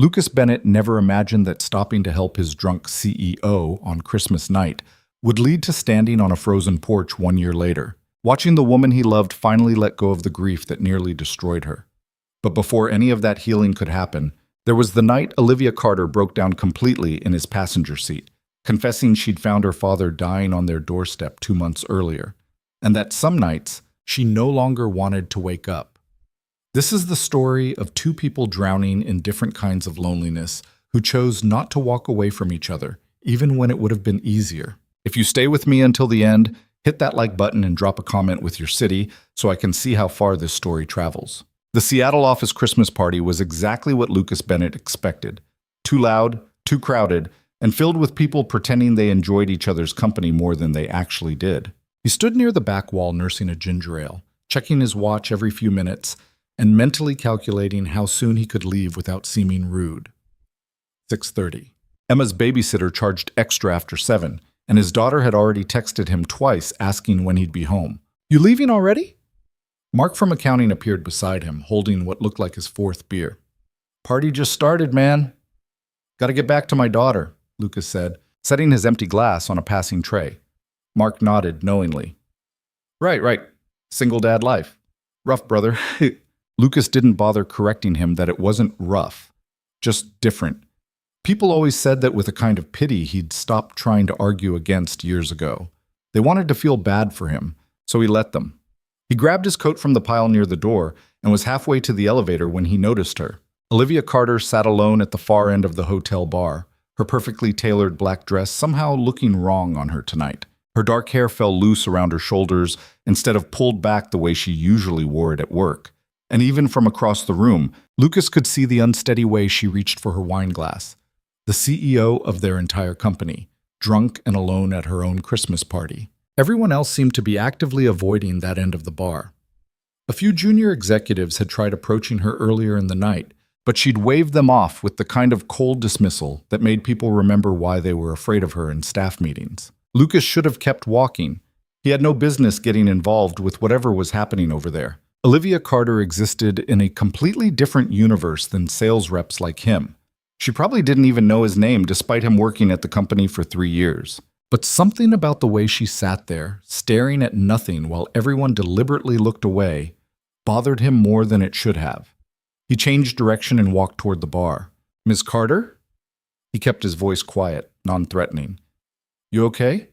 Lucas Bennett never imagined that stopping to help his drunk CEO on Christmas night would lead to standing on a frozen porch 1 year later, watching the woman he loved finally let go of the grief that nearly destroyed her. But before any of that healing could happen, there was the night Olivia Carter broke down completely in his passenger seat, confessing she'd found her father dying on their doorstep 2 months earlier, and that some nights she no longer wanted to wake up. This is the story of two people drowning in different kinds of loneliness who chose not to walk away from each other, even when it would have been easier. If you stay with me until the end, hit that like button and drop a comment with your city so I can see how far this story travels. The Seattle office Christmas party was exactly what Lucas Bennett expected. Too loud, too crowded, and filled with people pretending they enjoyed each other's company more than they actually did. He stood near the back wall nursing a ginger ale, checking his watch every few minutes, and mentally calculating how soon he could leave without seeming rude. 6:30. Emma's babysitter charged extra after 7, and his daughter had already texted him twice asking when he'd be home. "You leaving already?" Mark from accounting appeared beside him, holding what looked like his 4th beer. "Party just started, man." "Gotta get back to my daughter," Lucas said, setting his empty glass on a passing tray. Mark nodded knowingly. Right. Single dad life. Rough, brother." Lucas didn't bother correcting him that it wasn't rough, just different. People always said that with a kind of pity he'd stopped trying to argue against years ago. They wanted to feel bad for him, so he let them. He grabbed his coat from the pile near the door and was halfway to the elevator when he noticed her. Olivia Carter sat alone at the far end of the hotel bar, her perfectly tailored black dress somehow looking wrong on her tonight. Her dark hair fell loose around her shoulders instead of pulled back the way she usually wore it at work. And even from across the room, Lucas could see the unsteady way she reached for her wine glass. The CEO of their entire company, drunk and alone at her own Christmas party. Everyone else seemed to be actively avoiding that end of the bar. A few junior executives had tried approaching her earlier in the night, but she'd waved them off with the kind of cold dismissal that made people remember why they were afraid of her in staff meetings. Lucas should have kept walking. He had no business getting involved with whatever was happening over there. Olivia Carter existed in a completely different universe than sales reps like him. She probably didn't even know his name despite him working at the company for 3 years. But something about the way she sat there, staring at nothing while everyone deliberately looked away, bothered him more than it should have. He changed direction and walked toward the bar. "Miss Carter?" He kept his voice quiet, non-threatening. "You okay?"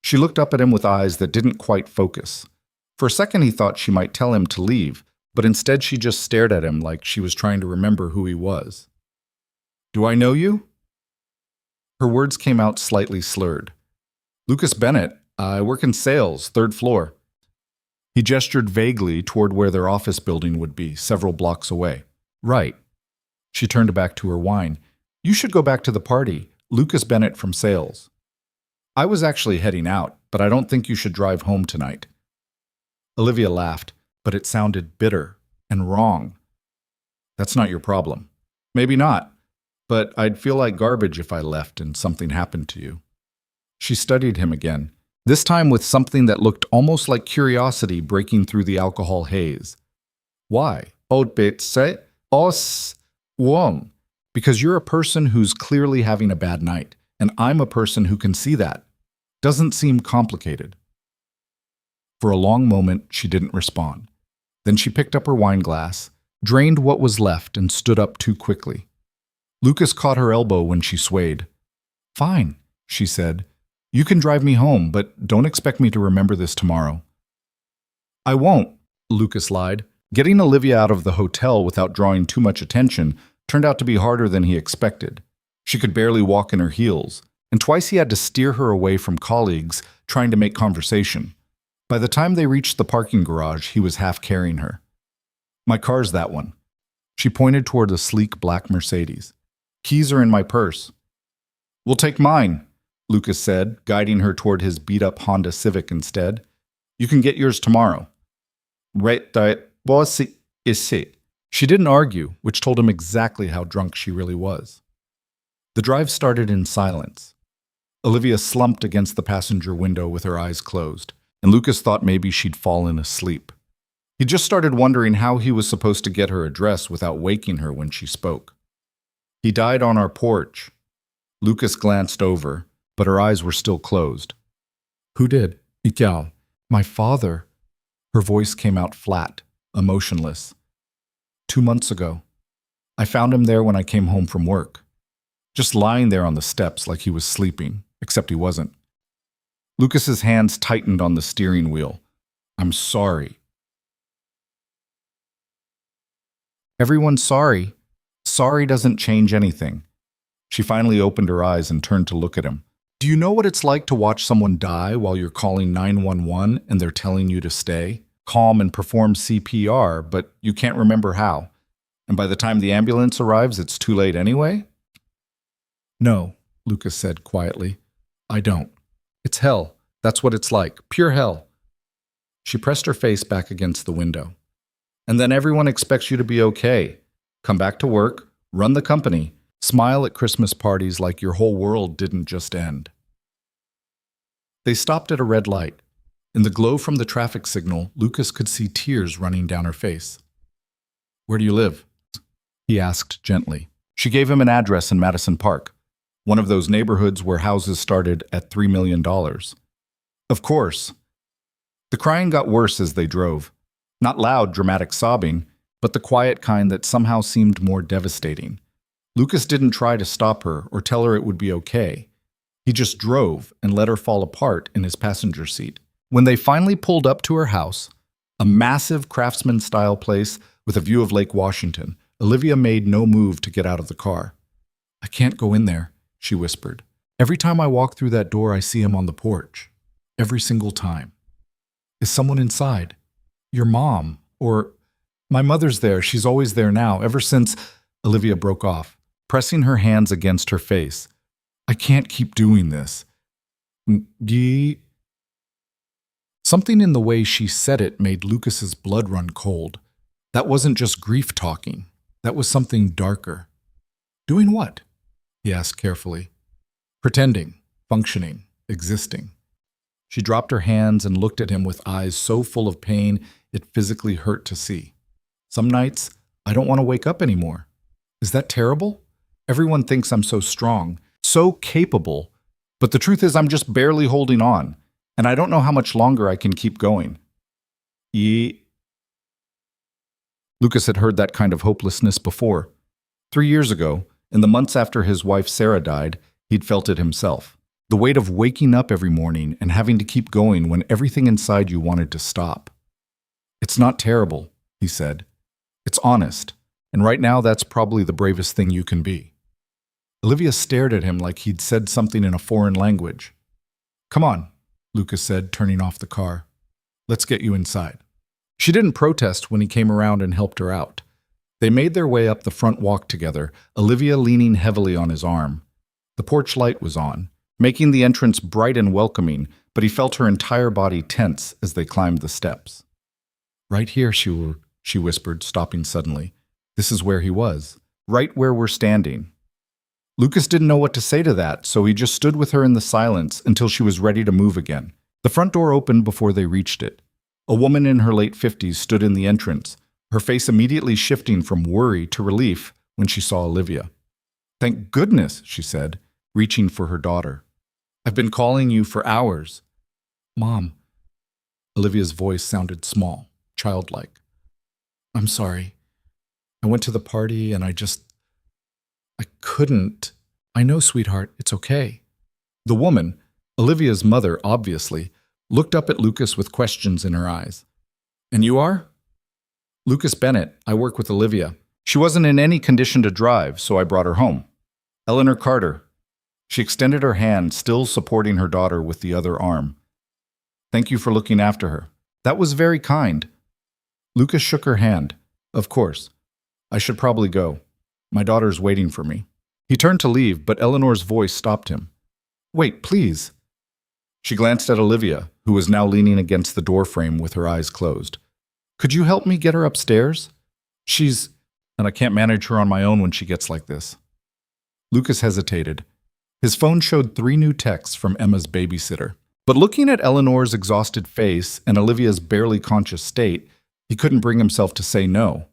She looked up at him with eyes that didn't quite focus. For a second he thought she might tell him to leave, but instead she just stared at him like she was trying to remember who he was. "Do I know you?" Her words came out slightly slurred. "Lucas Bennett. I work in sales, 3rd floor." He gestured vaguely toward where their office building would be, several blocks away. "Right." She turned back to her wine. "You should go back to the party. Lucas Bennett from sales." "I was actually heading out, but I don't think you should drive home tonight." Olivia laughed, but it sounded bitter and wrong. "That's not your problem." "Maybe not, but I'd feel like garbage if I left and something happened to you." She studied him again, this time with something that looked almost like curiosity breaking through the alcohol haze. "Why?" "Old bit say os wom." "Because you're a person who's clearly having a bad night, and I'm a person who can see that. Doesn't seem complicated." For a long moment, she didn't respond. Then she picked up her wine glass, drained what was left, and stood up too quickly. Lucas caught her elbow when she swayed. "Fine," she said. "You can drive me home, but don't expect me to remember this tomorrow." "I won't," Lucas lied. Getting Olivia out of the hotel without drawing too much attention turned out to be harder than he expected. She could barely walk in her heels, and twice he had to steer her away from colleagues trying to make conversation. By the time they reached the parking garage, he was half carrying her. "My car's that one." She pointed toward the sleek black Mercedes. "Keys are in my purse." "We'll take mine," Lucas said, guiding her toward his beat-up Honda Civic instead. "You can get yours tomorrow." "Right, that was it. She didn't argue, which told him exactly how drunk she really was. The drive started in silence. Olivia slumped against the passenger window with her eyes closed, and Lucas thought maybe she'd fallen asleep. He just started wondering how he was supposed to get her address without waking her when she spoke. He died on our porch. Lucas glanced over, but her eyes were still closed. Who did? Ikaw. My father. Her voice came out flat, emotionless. 2 months ago. I found him there when I came home from work. Just lying there on the steps like he was sleeping, except he wasn't. Lucas's hands tightened on the steering wheel. I'm sorry. Everyone's sorry. Sorry doesn't change anything. She finally opened her eyes and turned to look at him. Do you know what it's like to watch someone die while you're calling 911 and they're telling you to stay? Calm and perform CPR, but you can't remember how. And by the time the ambulance arrives, it's too late anyway? No, Lucas said quietly. I don't. It's hell. That's what it's like. Pure hell. She pressed her face back against the window. And then everyone expects you to be okay. Come back to work, run the company, smile at Christmas parties like your whole world didn't just end. They stopped at a red light. In the glow from the traffic signal, Lucas could see tears running down her face. Where do you live? He asked gently. She gave him an address in Madison Park, one of those neighborhoods where houses started at $3 million. Of course. The crying got worse as they drove. Not loud, dramatic sobbing, but the quiet kind that somehow seemed more devastating. Lucas didn't try to stop her or tell her it would be okay. He just drove and let her fall apart in his passenger seat. When they finally pulled up to her house, a massive craftsman-style place with a view of Lake Washington, Olivia made no move to get out of the car. I can't go in there, she whispered. Every time I walk through that door, I see him on the porch. Every single time. Is someone inside? Your mom? Or my mother's there. She's always there now, ever since... Olivia broke off, pressing her hands against her face. I can't keep doing this. Something in the way she said it made Lucas's blood run cold. That wasn't just grief talking. That was something darker. Doing what? He asked carefully. Pretending, functioning, existing. She dropped her hands and looked at him with eyes so full of pain it physically hurt to see. Some nights, I don't want to wake up anymore. Is that terrible? Everyone thinks I'm so strong, so capable, but the truth is I'm just barely holding on, and I don't know how much longer I can keep going. Lucas had heard that kind of hopelessness before. 3 years ago, in the months after his wife Sarah died, he'd felt it himself. The weight of waking up every morning and having to keep going when everything inside you wanted to stop. It's not terrible, he said. It's honest, and right now that's probably the bravest thing you can be. Olivia stared at him like he'd said something in a foreign language. Come on, Lucas said, turning off the car. Let's get you inside. She didn't protest when he came around and helped her out. They made their way up the front walk together, Olivia leaning heavily on his arm. The porch light was on, making the entrance bright and welcoming, but he felt her entire body tense as they climbed the steps. Right here, she whispered, stopping suddenly. This is where he was, right where we're standing. Lucas didn't know what to say to that, so he just stood with her in the silence until she was ready to move again. The front door opened before they reached it. A woman in her late 50s stood in the entrance, her face immediately shifting from worry to relief when she saw Olivia. Thank goodness, she said, reaching for her daughter. I've been calling you for hours. Mom. Olivia's voice sounded small, childlike. I'm sorry. I went to the party and I couldn't. I know, sweetheart, it's okay. The woman, Olivia's mother, obviously, looked up at Lucas with questions in her eyes. And you are? Lucas Bennett. I work with Olivia. She wasn't in any condition to drive, so I brought her home. Eleanor Carter. She extended her hand, still supporting her daughter with the other arm. Thank you for looking after her. That was very kind. Lucas shook her hand. Of course. I should probably go. My daughter's waiting for me. He turned to leave, but Eleanor's voice stopped him. Wait, please. She glanced at Olivia, who was now leaning against the doorframe with her eyes closed. Could you help me get her upstairs? And I can't manage her on my own when she gets like this. Lucas hesitated. His phone showed 3 new texts from Emma's babysitter. But looking at Eleanor's exhausted face and Olivia's barely conscious state, he couldn't bring himself to say no.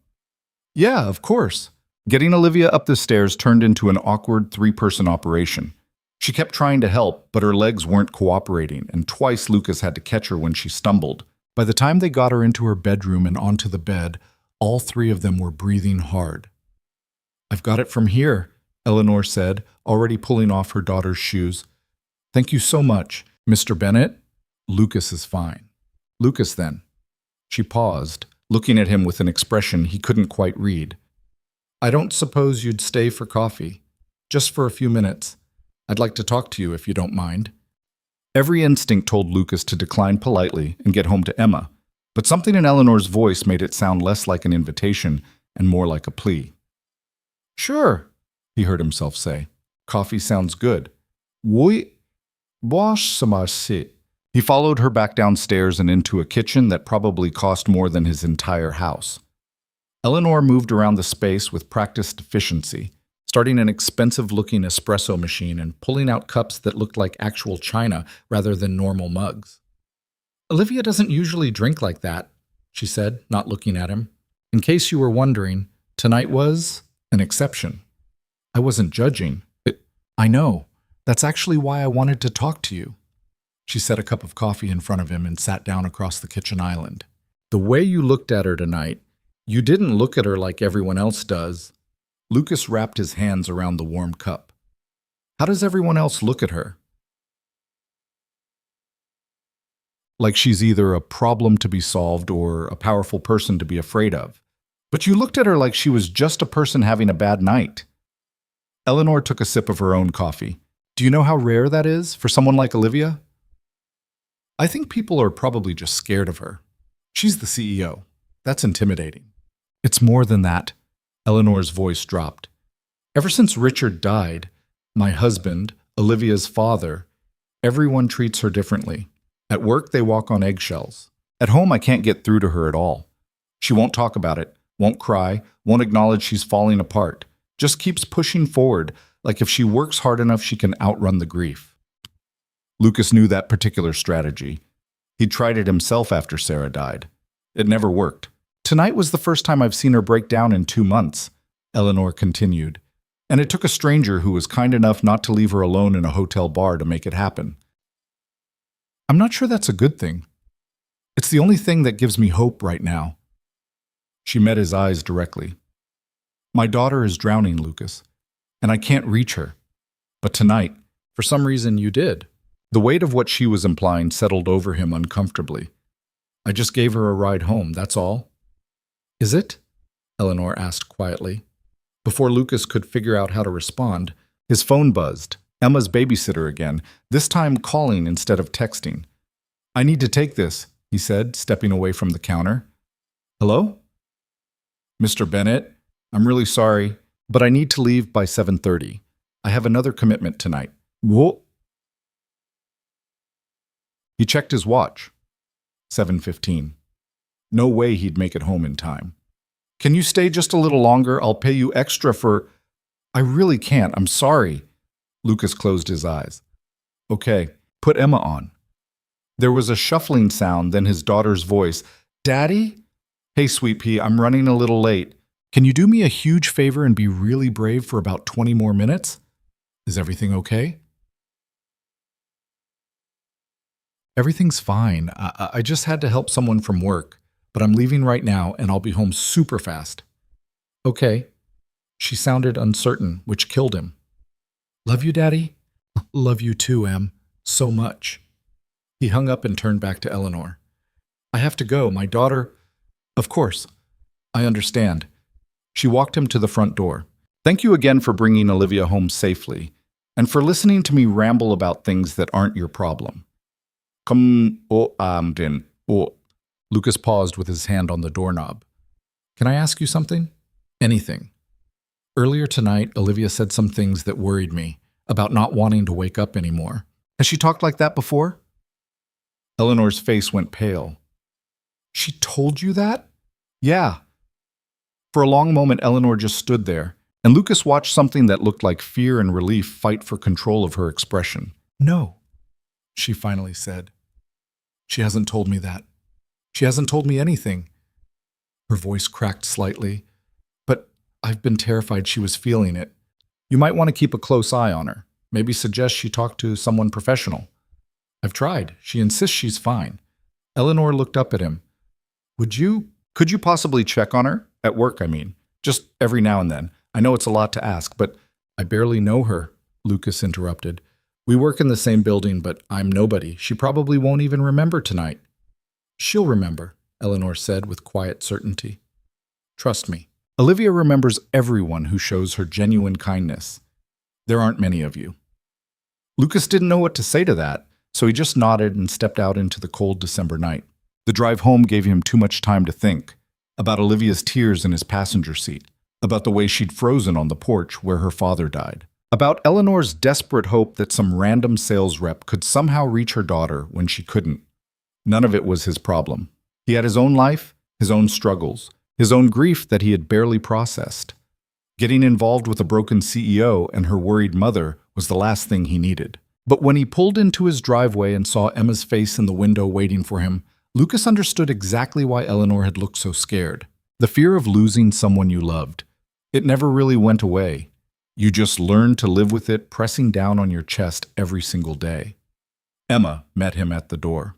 Yeah, of course. Getting Olivia up the stairs turned into an awkward three-person operation. She kept trying to help, but her legs weren't cooperating, and twice Lucas had to catch her when she stumbled. By the time they got her into her bedroom and onto the bed, all three of them were breathing hard. "I've got it from here," Eleanor said, already pulling off her daughter's shoes. "Thank you so much, Mr. Bennett." "Lucas is fine." "Lucas, then." She paused, looking at him with an expression he couldn't quite read. "I don't suppose you'd stay for coffee. Just for a few minutes. I'd like to talk to you if you don't mind." Every instinct told Lucas to decline politely and get home to Emma, but something in Eleanor's voice made it sound less like an invitation and more like a plea. "Sure," he heard himself say. "Coffee sounds good." "Oui, sit." He followed her back downstairs and into a kitchen that probably cost more than his entire house. Eleanor moved around the space with practiced efficiency, starting an expensive-looking espresso machine and pulling out cups that looked like actual china rather than normal mugs. "Olivia doesn't usually drink like that," she said, not looking at him. "In case you were wondering, tonight was an exception." "I wasn't judging." "I know. That's actually why I wanted to talk to you." She set a cup of coffee in front of him and sat down across the kitchen island. "The way you looked at her tonight, you didn't look at her like everyone else does." Lucas wrapped his hands around the warm cup. "How does everyone else look at her?" "Like she's either a problem to be solved or a powerful person to be afraid of. But you looked at her like she was just a person having a bad night." Eleanor took a sip of her own coffee. "Do you know how rare that is for someone like Olivia?" "I think people are probably just scared of her. She's the CEO. That's intimidating." "It's more than that." Eleanor's voice dropped. "Ever since Richard died, my husband, Olivia's father, everyone treats her differently. At work, they walk on eggshells. At home, I can't get through to her at all. She won't talk about it, won't cry, won't acknowledge she's falling apart. Just keeps pushing forward, like if she works hard enough, she can outrun the grief." Lucas knew that particular strategy. He'd tried it himself after Sarah died. It never worked. "Tonight was the first time I've seen her break down in 2 months," Eleanor continued. "And it took a stranger who was kind enough not to leave her alone in a hotel bar to make it happen. I'm not sure that's a good thing. It's the only thing that gives me hope right now." She met his eyes directly. "My daughter is drowning, Lucas, and I can't reach her. But tonight, for some reason, you did." The weight of what she was implying settled over him uncomfortably. "I just gave her a ride home, that's all." "Is it?" Eleanor asked quietly. Before Lucas could figure out how to respond, his phone buzzed. Emma's babysitter again, this time calling instead of texting. "I need to take this," he said, stepping away from the counter. "Hello?" "Mr. Bennett, I'm really sorry, but I need to leave by 7:30. I have another commitment tonight." "Whoa." He checked his watch. 7:15. No way he'd make it home in time. "Can you stay just a little longer? I'll pay you extra for—" "I really can't. I'm sorry." Lucas closed his eyes. "Okay, put Emma on." There was a shuffling sound, then his daughter's voice. "Daddy?" "Hey, sweet pea, I'm running a little late. Can you do me a huge favor and be really brave for about 20 more minutes? Is everything okay?" "Everything's fine. I just had to help someone from work, but I'm leaving right now and I'll be home super fast." "Okay." She sounded uncertain, which killed him. "Love you, Daddy?" "Love you too, Em. So much." He hung up and turned back to Eleanor. "I have to go. My daughter—" "Of course. I understand." She walked him to the front door. "Thank you again for bringing Olivia home safely, and for listening to me ramble about things that aren't your problem." Lucas paused with his hand on the doorknob. "Can I ask you something?" "Anything." "Earlier tonight, Olivia said some things that worried me, about not wanting to wake up anymore. Has she talked like that before?" Eleanor's face went pale. "She told you that?" "Yeah." For a long moment, Eleanor just stood there, and Lucas watched something that looked like fear and relief fight for control of her expression. "No," she finally said. "She hasn't told me that. She hasn't told me anything." Her voice cracked slightly. "But I've been terrified she was feeling it. You might want to keep a close eye on her. Maybe suggest she talk to someone professional. I've tried. She insists she's fine. Eleanor looked up at him. Could you possibly check on her? At work, I mean. Just every now and then. I know it's a lot to ask, but I barely know her, Lucas interrupted. We work in the same building, but I'm nobody. She probably won't even remember tonight. She'll remember, Eleanor said with quiet certainty. Trust me. Olivia remembers everyone who shows her genuine kindness. There aren't many of you. Lucas didn't know what to say to that, so he just nodded and stepped out into the cold December night. The drive home gave him too much time to think about Olivia's tears in his passenger seat, about the way she'd frozen on the porch where her father died, about Eleanor's desperate hope that some random sales rep could somehow reach her daughter when she couldn't. None of it was his problem. He had his own life, his own struggles, his own grief that he had barely processed. Getting involved with a broken CEO and her worried mother was the last thing he needed. But when he pulled into his driveway and saw Emma's face in the window waiting for him, Lucas understood exactly why Eleanor had looked so scared. The fear of losing someone you loved. It never really went away. You just learned to live with it pressing down on your chest every single day. Emma met him at the door.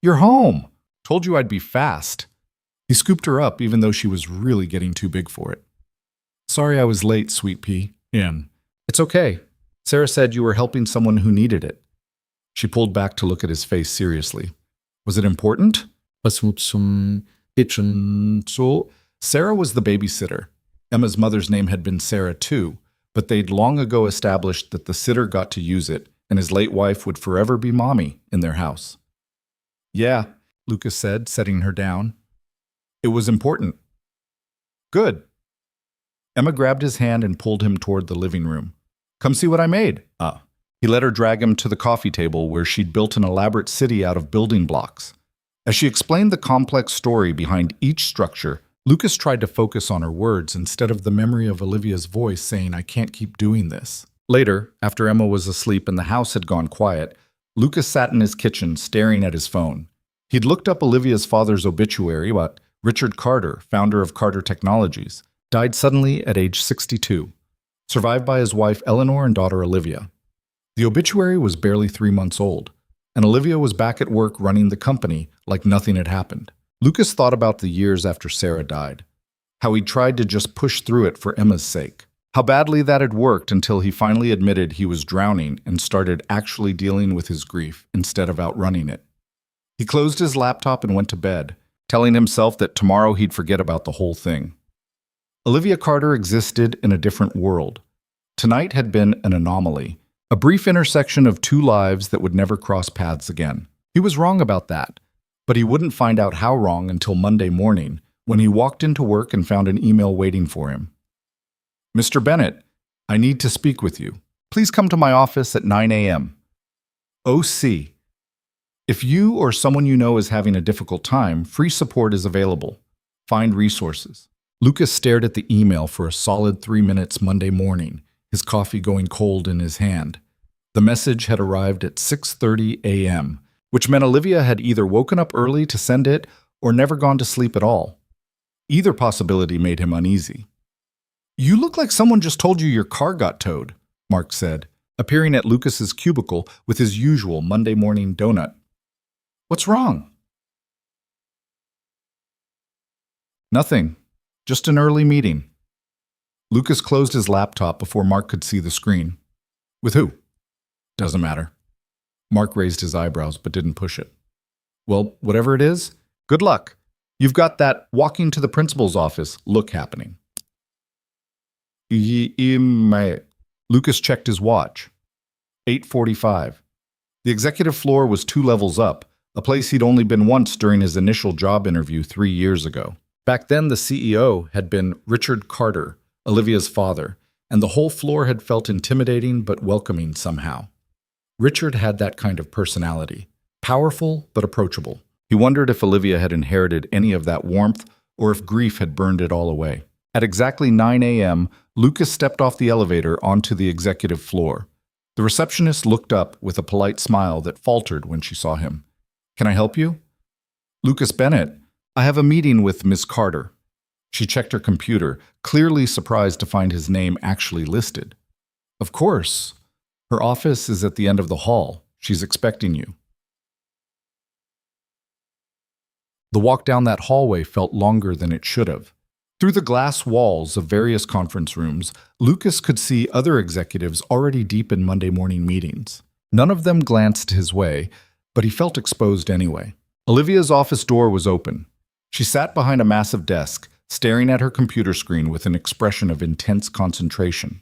You're home. Told you I'd be fast. He scooped her up even though she was really getting too big for it. Sorry I was late, sweet pea. It's okay. Sarah said you were helping someone who needed it. She pulled back to look at his face seriously. Was it important? So, Sarah was the babysitter. Emma's mother's name had been Sarah too, but they'd long ago established that the sitter got to use it, and his late wife would forever be mommy in their house. Yeah, Lucas said, setting her down. It was important. Good. Emma grabbed his hand and pulled him toward the living room. Come see what I made. He let her drag him to the coffee table where she'd built an elaborate city out of building blocks. As she explained the complex story behind each structure, Lucas tried to focus on her words instead of the memory of Olivia's voice saying, I can't keep doing this. Later, after Emma was asleep and the house had gone quiet, Lucas sat in his kitchen staring at his phone. He'd looked up Olivia's father's obituary, but Richard Carter, founder of Carter Technologies, died suddenly at age 62, survived by his wife Eleanor and daughter Olivia. The obituary was barely 3 months old, and Olivia was back at work running the company like nothing had happened. Lucas thought about the years after Sarah died, how he tried to just push through it for Emma's sake, how badly that had worked until he finally admitted he was drowning and started actually dealing with his grief instead of outrunning it. He closed his laptop and went to bed, telling himself that tomorrow he'd forget about the whole thing. Olivia Carter existed in a different world. Tonight had been an anomaly, a brief intersection of two lives that would never cross paths again. He was wrong about that, but he wouldn't find out how wrong until Monday morning when he walked into work and found an email waiting for him. Mr. Bennett, I need to speak with you. Please come to my office at 9 a.m. OC. If you or someone you know is having a difficult time, free support is available. Find resources. Lucas stared at the email for a solid 3 minutes Monday morning, his coffee going cold in his hand. The message had arrived at 6:30 a.m., which meant Olivia had either woken up early to send it or never gone to sleep at all. Either possibility made him uneasy. You look like someone just told you your car got towed, Mark said, appearing at Lucas's cubicle with his usual Monday morning donut. What's wrong? Nothing. Just an early meeting. Lucas closed his laptop before Mark could see the screen. With who? Doesn't matter. Mark raised his eyebrows but didn't push it. Well, whatever it is, good luck. You've got that walking to the principal's office look happening. Lucas checked his watch. 8:45. The executive floor was 2 levels up, a place he'd only been once during his initial job interview 3 years ago. Back then, the CEO had been Richard Carter, Olivia's father, and the whole floor had felt intimidating but welcoming somehow. Richard had that kind of personality, powerful but approachable. He wondered if Olivia had inherited any of that warmth or if grief had burned it all away. At exactly 9 a.m., Lucas stepped off the elevator onto the executive floor. The receptionist looked up with a polite smile that faltered when she saw him. Can I help you? Lucas Bennett, I have a meeting with Miss Carter. She checked her computer, clearly surprised to find his name actually listed. Of course. Her office is at the end of the hall. She's expecting you. The walk down that hallway felt longer than it should have. Through the glass walls of various conference rooms, Lucas could see other executives already deep in Monday morning meetings. None of them glanced his way, but he felt exposed anyway. Olivia's office door was open. She sat behind a massive desk, staring at her computer screen with an expression of intense concentration.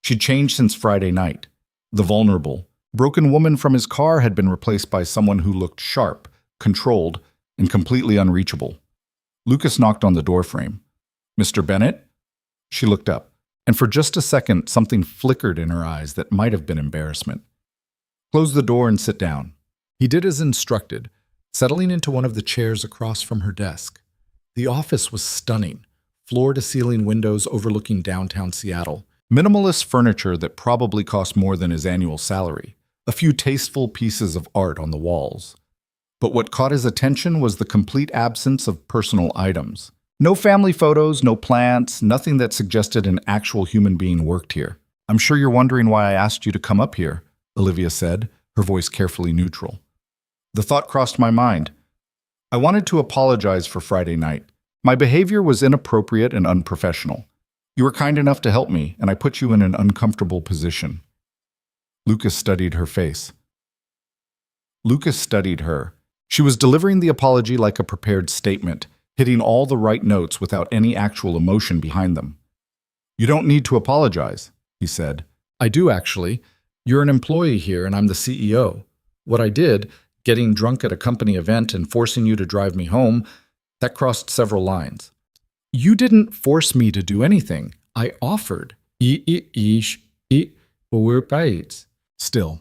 She'd changed since Friday night. The vulnerable, broken woman from his car had been replaced by someone who looked sharp, controlled, and completely unreachable. Lucas knocked on the doorframe. "Mr. Bennett?" She looked up, and for just a second something flickered in her eyes that might have been embarrassment. "Close the door and sit down." He did as instructed, settling into one of the chairs across from her desk. The office was stunning, floor-to-ceiling windows overlooking downtown Seattle, minimalist furniture that probably cost more than his annual salary, a few tasteful pieces of art on the walls. But what caught his attention was the complete absence of personal items. No family photos, no plants, nothing that suggested an actual human being worked here. "I'm sure you're wondering why I asked you to come up here," Olivia said, her voice carefully neutral. "The thought crossed my mind. I wanted to apologize for Friday night. My behavior was inappropriate and unprofessional. You were kind enough to help me, and I put you in an uncomfortable position." Lucas studied her face. Lucas studied her. She was delivering the apology like a prepared statement, hitting all the right notes without any actual emotion behind them. "You don't need to apologize," he said. "I do, actually. You're an employee here, and I'm the CEO. What I did, getting drunk at a company event and forcing you to drive me home, that crossed several lines. You didn't force me to do anything. I offered. Still.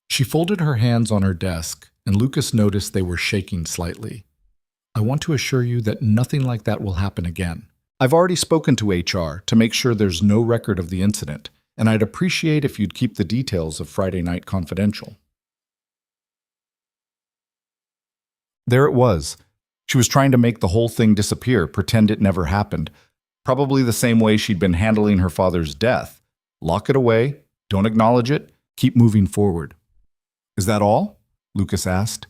She folded her hands on her desk, and Lucas noticed they were shaking slightly. "I want to assure you that nothing like that will happen again. I've already spoken to HR to make sure there's no record of the incident, and I'd appreciate if you'd keep the details of Friday night confidential." There it was. She was trying to make the whole thing disappear, pretend it never happened. Probably the same way she'd been handling her father's death. Lock it away, don't acknowledge it, keep moving forward. "Is that all?" Lucas asked.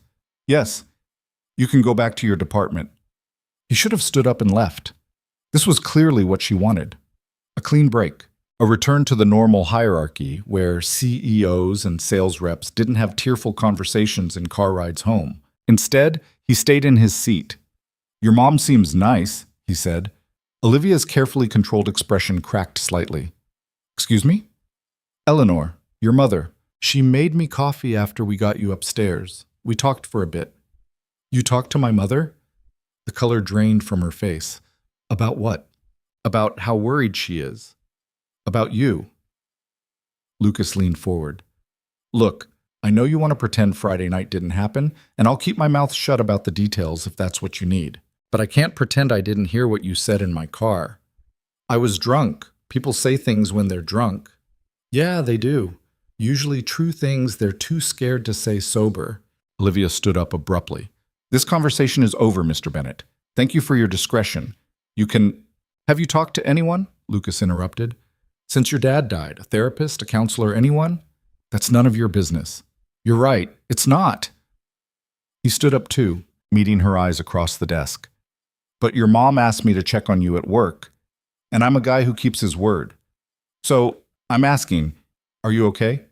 "Yes. You can go back to your department." He should have stood up and left. This was clearly what she wanted. A clean break. A return to the normal hierarchy where CEOs and sales reps didn't have tearful conversations in car rides home. Instead, he stayed in his seat. "Your mom seems nice," he said. Olivia's carefully controlled expression cracked slightly. "Excuse me?" "Eleanor, your mother. She made me coffee after we got you upstairs. We talked for a bit." "You talked to my mother?" The color drained from her face. "About what?" "About how worried she is. About you." Lucas leaned forward. "Look, I know you want to pretend Friday night didn't happen, and I'll keep my mouth shut about the details if that's what you need. But I can't pretend I didn't hear what you said in my car. I was drunk. People say things when they're drunk." "Yeah, they do. Usually true things they're too scared to say sober." Olivia stood up abruptly. "This conversation is over, Mr. Bennett. Thank you for your discretion. You can—" "Have you talked to anyone?" Lucas interrupted. "Since your dad died, a therapist, a counselor, anyone? That's none of your business." "You're right. It's not." He stood up too, meeting her eyes across the desk. "But your mom asked me to check on you at work, and I'm a guy who keeps his word. So I'm asking, are you okay?"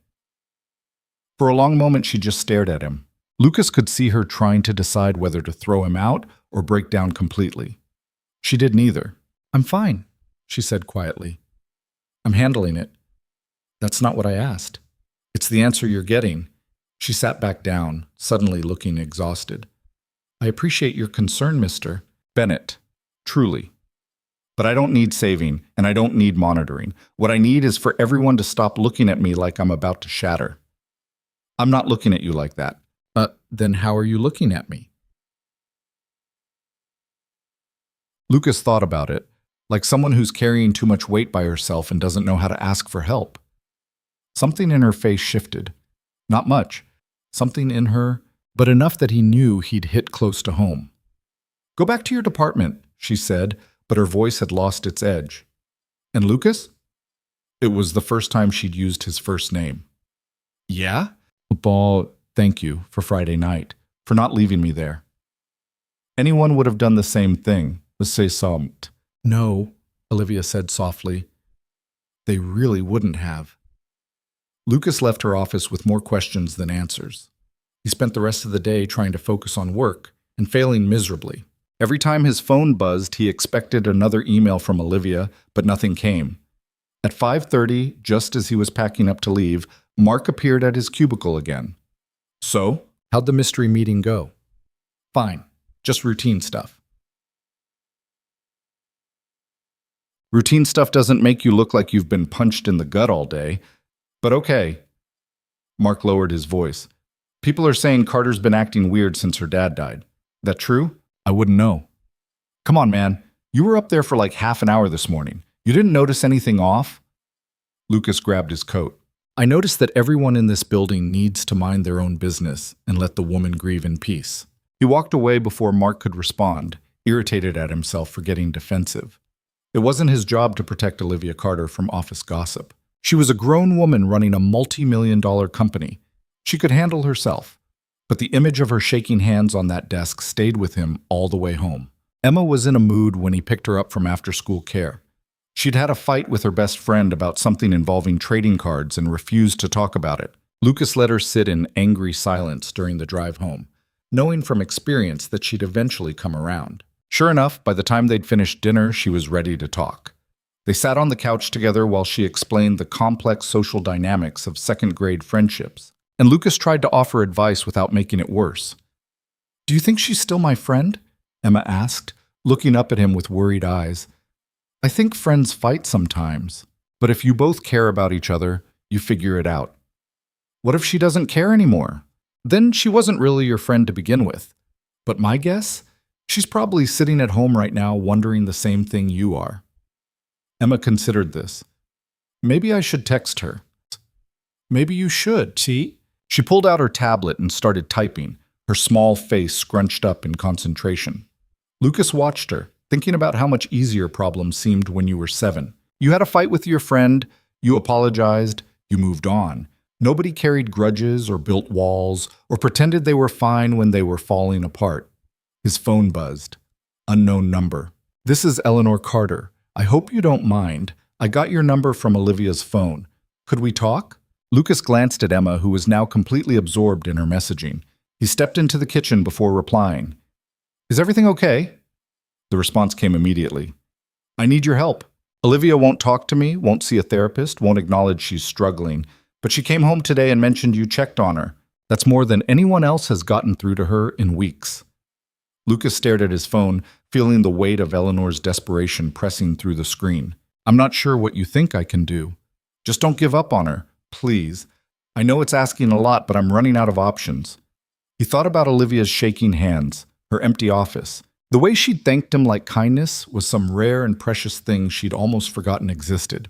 For a long moment, she just stared at him. Lucas could see her trying to decide whether to throw him out or break down completely. She did neither. "I'm fine," she said quietly. "I'm handling it." "That's not what I asked." "It's the answer you're getting." She sat back down, suddenly looking exhausted. "I appreciate your concern, Mr. Bennett. Truly. But I don't need saving, and I don't need monitoring. What I need is for everyone to stop looking at me like I'm about to shatter." "I'm not looking at you like that." Then how are you looking at me?" Lucas thought about it, like someone who's carrying too much weight by herself and doesn't know how to ask for help. Something in her face shifted. Not much. Something in her, but enough that he knew he'd hit close to home. "Go back to your department," she said, but her voice had lost its edge. And Lucas? It was the first time she'd used his first name. Yeah? Paul, thank you for Friday night, for not leaving me there. Anyone would have done the same thing, Monsieur Somt. No, Olivia said softly. They really wouldn't have. Lucas left her office with more questions than answers. He spent the rest of the day trying to focus on work and failing miserably. Every time his phone buzzed, he expected another email from Olivia, but nothing came. At 5:30, just as he was packing up to leave, Mark appeared at his cubicle again. So, how'd the mystery meeting go? Fine, just routine stuff. Routine stuff doesn't make you look like you've been punched in the gut all day, but okay. Mark lowered his voice. People are saying Carter's been acting weird since her dad died. That true? I wouldn't know. Come on, man. You were up there for like half an hour this morning. You didn't notice anything off? Lucas grabbed his coat. I noticed that everyone in this building needs to mind their own business and let the woman grieve in peace. He walked away before Mark could respond, irritated at himself for getting defensive. It wasn't his job to protect Olivia Carter from office gossip. She was a grown woman running a multi-million-dollar company. She could handle herself. But the image of her shaking hands on that desk stayed with him all the way home. Emma was in a mood when he picked her up from after-school care. She'd had a fight with her best friend about something involving trading cards and refused to talk about it. Lucas let her sit in angry silence during the drive home, knowing from experience that she'd eventually come around. Sure enough, by the time they'd finished dinner, she was ready to talk. They sat on the couch together while she explained the complex social dynamics of second-grade friendships, and Lucas tried to offer advice without making it worse. Do you think she's still my friend? Emma asked, looking up at him with worried eyes. I think friends fight sometimes, but if you both care about each other, you figure it out. What if she doesn't care anymore? Then she wasn't really your friend to begin with. But my guess? She's probably sitting at home right now wondering the same thing you are. Emma considered this. Maybe I should text her. Maybe you should, see? She pulled out her tablet and started typing, her small face scrunched up in concentration. Lucas watched her, thinking about how much easier problems seemed when you were 7. You had a fight with your friend, you apologized, you moved on. Nobody carried grudges or built walls or pretended they were fine when they were falling apart. His phone buzzed. Unknown number. This is Eleanor Carter. I hope you don't mind. I got your number from Olivia's phone. Could we talk? Lucas glanced at Emma, who was now completely absorbed in her messaging. He stepped into the kitchen before replying. Is everything okay? The response came immediately. I need your help. Olivia won't talk to me, won't see a therapist, won't acknowledge she's struggling, but she came home today and mentioned you checked on her. That's more than anyone else has gotten through to her in weeks. Lucas stared at his phone, feeling the weight of Eleanor's desperation pressing through the screen. I'm not sure what you think I can do. Just don't give up on her, please. I know it's asking a lot, but I'm running out of options. He thought about Olivia's shaking hands, her empty office. The way she'd thanked him like kindness was some rare and precious thing she'd almost forgotten existed.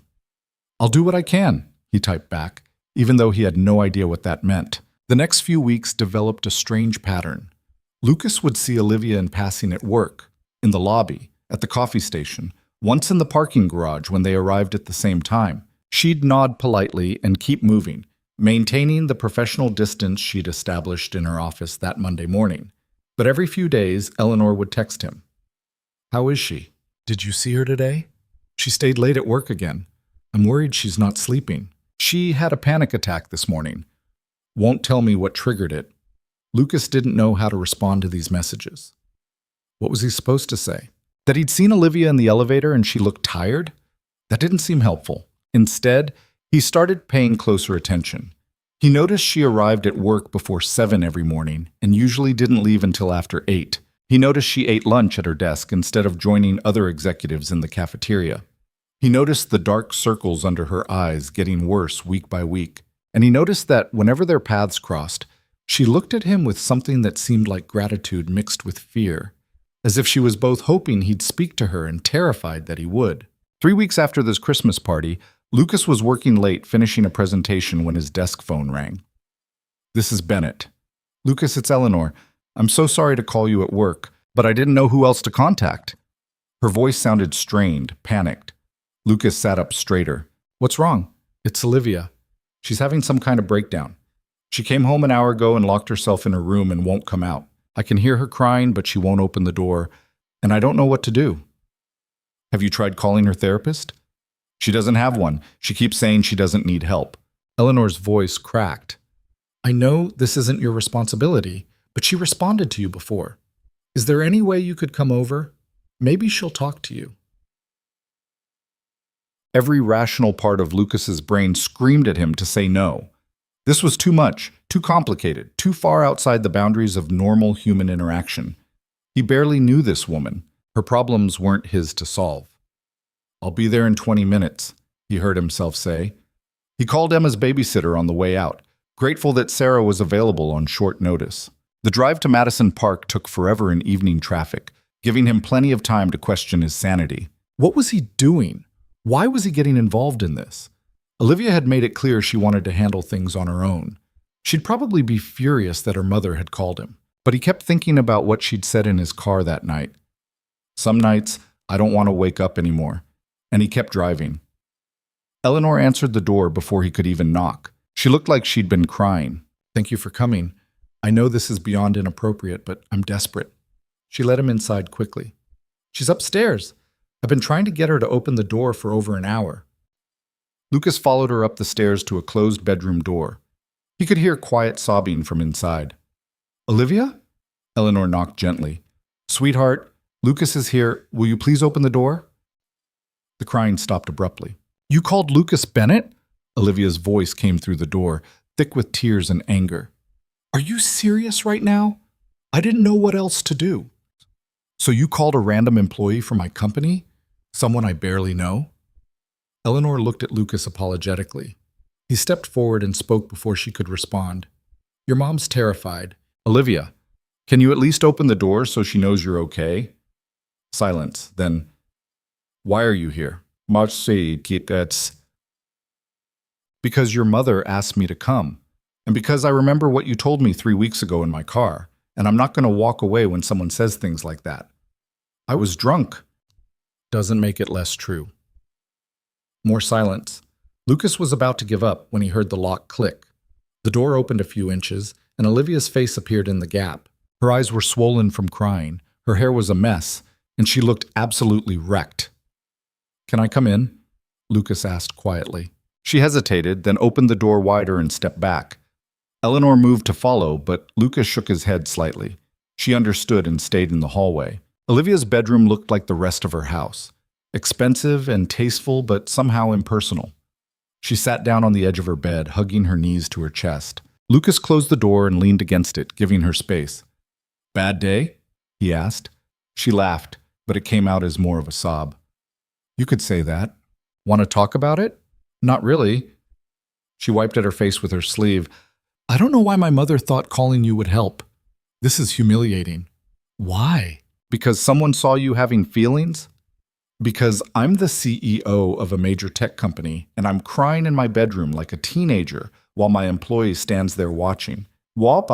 I'll do what I can, he typed back, even though he had no idea what that meant. The next few weeks developed a strange pattern. Lucas would see Olivia in passing at work, in the lobby, at the coffee station, once in the parking garage when they arrived at the same time. She'd nod politely and keep moving, maintaining the professional distance she'd established in her office that Monday morning. But every few days, Eleanor would text him. How is she? Did you see her today? She stayed late at work again. I'm worried she's not sleeping. She had a panic attack this morning. Won't tell me what triggered it. Lucas didn't know how to respond to these messages. What was he supposed to say? That he'd seen Olivia in the elevator and she looked tired? That didn't seem helpful. Instead, he started paying closer attention. He noticed she arrived at work before 7 every morning and usually didn't leave until after 8. He noticed she ate lunch at her desk instead of joining other executives in the cafeteria. He noticed the dark circles under her eyes getting worse week by week. And he noticed that whenever their paths crossed, she looked at him with something that seemed like gratitude mixed with fear, as if she was both hoping he'd speak to her and terrified that he would. 3 weeks after this Christmas party, Lucas was working late finishing a presentation when his desk phone rang. This is Bennett. Lucas, it's Eleanor. I'm so sorry to call you at work, but I didn't know who else to contact. Her voice sounded strained, panicked. Lucas sat up straighter. What's wrong? It's Olivia. She's having some kind of breakdown. She came home an hour ago and locked herself in her room and won't come out. I can hear her crying, but she won't open the door, and I don't know what to do. Have you tried calling her therapist? She doesn't have one. She keeps saying she doesn't need help. Eleanor's voice cracked. I know this isn't your responsibility, but she responded to you before. Is there any way you could come over? Maybe she'll talk to you. Every rational part of Lucas's brain screamed at him to say no. This was too much, too complicated, too far outside the boundaries of normal human interaction. He barely knew this woman. Her problems weren't his to solve. I'll be there in 20 minutes, he heard himself say. He called Emma's babysitter on the way out, grateful that Sarah was available on short notice. The drive to Madison Park took forever in evening traffic, giving him plenty of time to question his sanity. What was he doing? Why was he getting involved in this? Olivia had made it clear she wanted to handle things on her own. She'd probably be furious that her mother had called him, but he kept thinking about what she'd said in his car that night. Some nights, I don't want to wake up anymore. And he kept driving. Eleanor answered the door before he could even knock. She looked like she'd been crying. Thank you for coming. I know this is beyond inappropriate, but I'm desperate. She let him inside quickly. She's upstairs. I've been trying to get her to open the door for over an hour. Lucas followed her up the stairs to a closed bedroom door. He could hear quiet sobbing from inside. Olivia? Eleanor knocked gently. Sweetheart, Lucas is here. Will you please open the door? The crying stopped abruptly. You called Lucas Bennett? Olivia's voice came through the door, thick with tears and anger. Are you serious right now? I didn't know what else to do. So you called a random employee from my company? Someone I barely know? Eleanor looked at Lucas apologetically. He stepped forward and spoke before she could respond. Your mom's terrified. Olivia, can you at least open the door so she knows you're okay? Silence. Then, why are you here? Because your mother asked me to come, and because I remember what you told me 3 weeks ago in my car, and I'm not going to walk away when someone says things like that. I was drunk. Doesn't make it less true. More silence. Lucas was about to give up when he heard the lock click. The door opened a few inches, and Olivia's face appeared in the gap. Her eyes were swollen from crying, her hair was a mess, and she looked absolutely wrecked. Can I come in? Lucas asked quietly. She hesitated, then opened the door wider and stepped back. Eleanor moved to follow, but Lucas shook his head slightly. She understood and stayed in the hallway. Olivia's bedroom looked like the rest of her house. Expensive and tasteful, but somehow impersonal. She sat down on the edge of her bed, hugging her knees to her chest. Lucas closed the door and leaned against it, giving her space. Bad day? He asked. She laughed, but it came out as more of a sob. You could say that. Want to talk about it? Not really. She wiped at her face with her sleeve. I don't know why my mother thought calling you would help. This is humiliating. Why? Because someone saw you having feelings? Because I'm the CEO of a major tech company, and I'm crying in my bedroom like a teenager while my employee stands there watching. I'm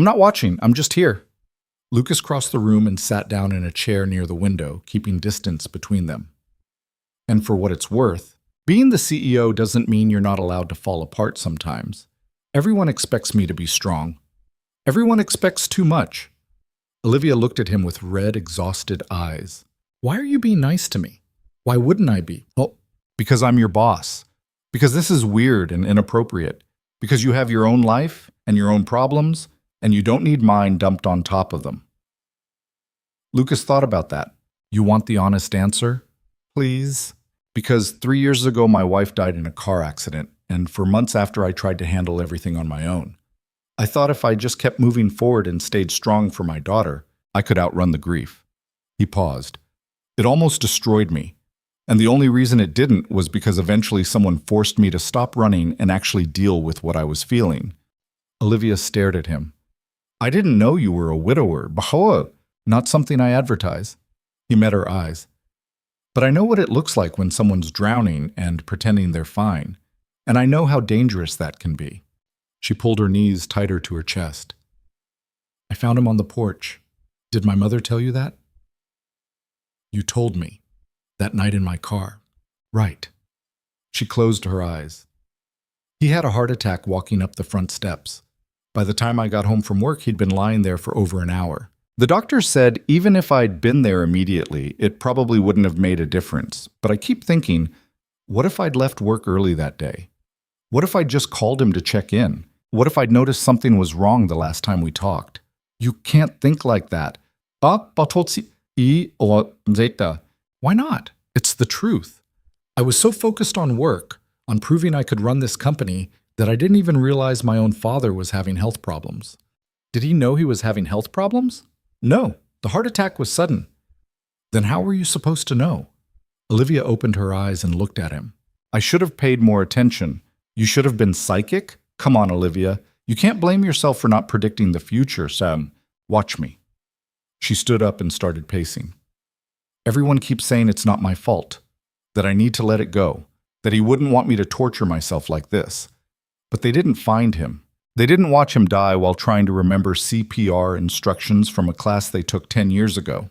not watching, I'm just here. Lucas crossed the room and sat down in a chair near the window, keeping distance between them. And for what it's worth, being the CEO doesn't mean you're not allowed to fall apart sometimes. Everyone expects me to be strong. Everyone expects too much. Olivia looked at him with red, exhausted eyes. Why are you being nice to me? Why wouldn't I be? Well, because I'm your boss. Because this is weird and inappropriate. Because you have your own life and your own problems, and you don't need mine dumped on top of them. Lucas thought about that. You want the honest answer? Please? Because 3 years ago my wife died in a car accident, and for months after I tried to handle everything on my own. I thought if I just kept moving forward and stayed strong for my daughter, I could outrun the grief. He paused. It almost destroyed me. And the only reason it didn't was because eventually someone forced me to stop running and actually deal with what I was feeling. Olivia stared at him. I didn't know you were a widower. Bahoa, not something I advertise. He met her eyes. But I know what it looks like when someone's drowning and pretending they're fine. And I know how dangerous that can be. She pulled her knees tighter to her chest. I found him on the porch. Did my mother tell you that? You told me. That night in my car. Right. She closed her eyes. He had a heart attack walking up the front steps. By the time I got home from work, he'd been lying there for over an hour. The doctor said even if I'd been there immediately, it probably wouldn't have made a difference. But I keep thinking, what if I'd left work early that day? What if I'd just called him to check in? What if I'd noticed something was wrong the last time we talked? You can't think like that. Why not? It's the truth. I was so focused on work, on proving I could run this company, that I didn't even realize my own father was having health problems. Did he know he was having health problems? No, the heart attack was sudden. Then how were you supposed to know? Olivia opened her eyes and looked at him. I should have paid more attention. You should have been psychic? Come on, Olivia. You can't blame yourself for not predicting the future, Sam. Watch me. She stood up and started pacing. Everyone keeps saying it's not my fault, that I need to let it go, that he wouldn't want me to torture myself like this. But they didn't find him. They didn't watch him die while trying to remember CPR instructions from a class they took 10 years ago.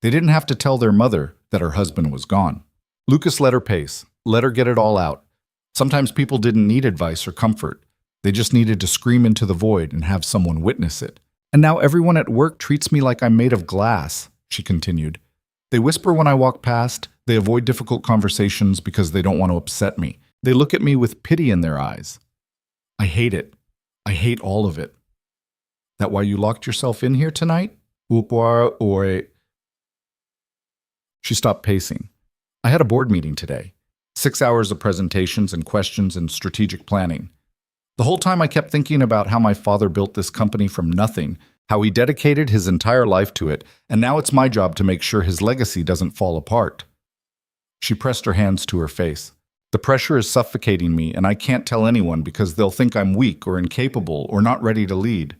They didn't have to tell their mother that her husband was gone. Lucas let her pace, let her get it all out. Sometimes people didn't need advice or comfort. They just needed to scream into the void and have someone witness it. And now everyone at work treats me like I'm made of glass, she continued. They whisper when I walk past. They avoid difficult conversations because they don't want to upset me. They look at me with pity in their eyes. I hate it. I hate all of it. That why you locked yourself in here tonight? She stopped pacing. I had a board meeting today. 6 hours of presentations and questions and strategic planning. The whole time I kept thinking about how my father built this company from nothing, how he dedicated his entire life to it, and now it's my job to make sure his legacy doesn't fall apart. She pressed her hands to her face. The pressure is suffocating me, and I can't tell anyone because they'll think I'm weak or incapable or not ready to lead.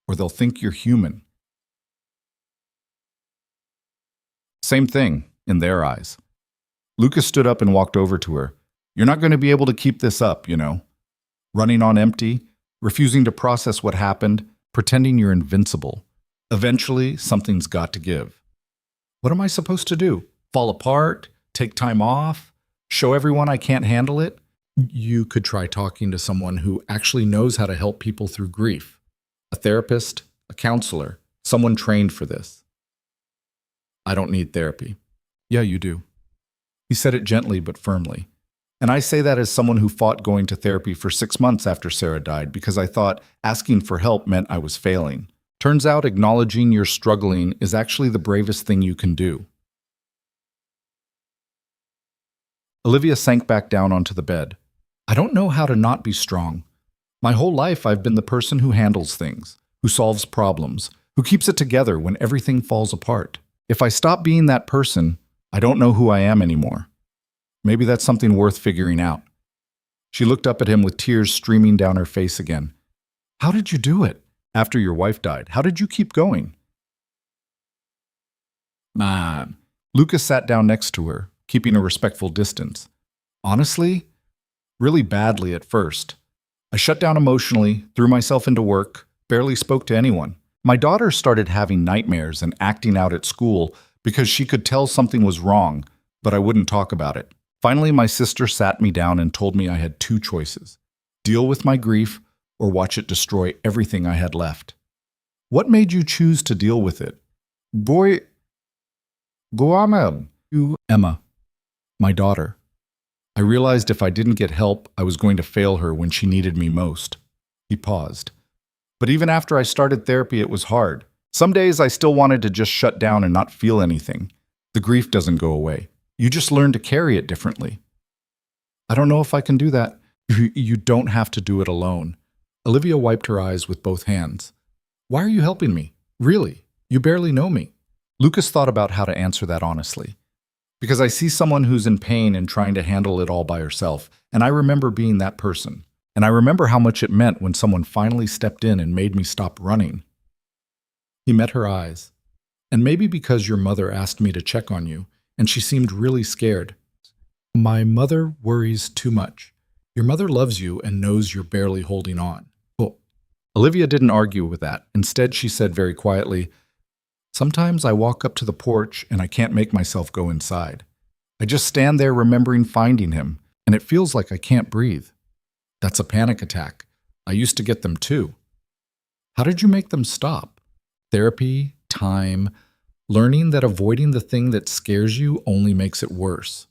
Or they'll think you're human. Same thing, in their eyes. Lucas stood up and walked over to her. You're not going to be able to keep this up, you know. Running on empty, refusing to process what happened, pretending you're invincible. Eventually, something's got to give. What am I supposed to do? Fall apart? Take time off? Show everyone I can't handle it? You could try talking to someone who actually knows how to help people through grief. A therapist, a counselor, someone trained for this. I don't need therapy. Yeah, you do. He said it gently but firmly. And I say that as someone who fought going to therapy for 6 months after Sarah died because I thought asking for help meant I was failing. Turns out acknowledging you're struggling is actually the bravest thing you can do. Olivia sank back down onto the bed. I don't know how to not be strong. My whole life I've been the person who handles things, who solves problems, who keeps it together when everything falls apart. If I stop being that person, I don't know who I am anymore. Maybe that's something worth figuring out. She looked up at him with tears streaming down her face again. How did you do it? After your wife died, how did you keep going? Mom. Lucas sat down next to her, keeping a respectful distance. Honestly, really badly at first. I shut down emotionally, threw myself into work, barely spoke to anyone. My daughter started having nightmares and acting out at school because she could tell something was wrong, but I wouldn't talk about it. Finally, my sister sat me down and told me I had 2 choices: deal with my grief or watch it destroy everything I had left. What made you choose to deal with it? Emma, my daughter. I realized if I didn't get help, I was going to fail her when she needed me most. He paused. But even after I started therapy, it was hard. Some days I still wanted to just shut down and not feel anything. The grief doesn't go away. You just learn to carry it differently. I don't know if I can do that. You don't have to do it alone. Olivia wiped her eyes with both hands. Why are you helping me? Really? You barely know me. Lucas thought about how to answer that honestly. Because I see someone who's in pain and trying to handle it all by herself, and I remember being that person. And I remember how much it meant when someone finally stepped in and made me stop running. He met her eyes. And maybe because your mother asked me to check on you, and she seemed really scared. My mother worries too much. Your mother loves you and knows you're barely holding on. Well, Olivia didn't argue with that. Instead, she said very quietly, Sometimes I walk up to the porch and I can't make myself go inside. I just stand there remembering finding him, and it feels like I can't breathe. That's a panic attack. I used to get them too. How did you make them stop? Therapy, time, learning that avoiding the thing that scares you only makes it worse.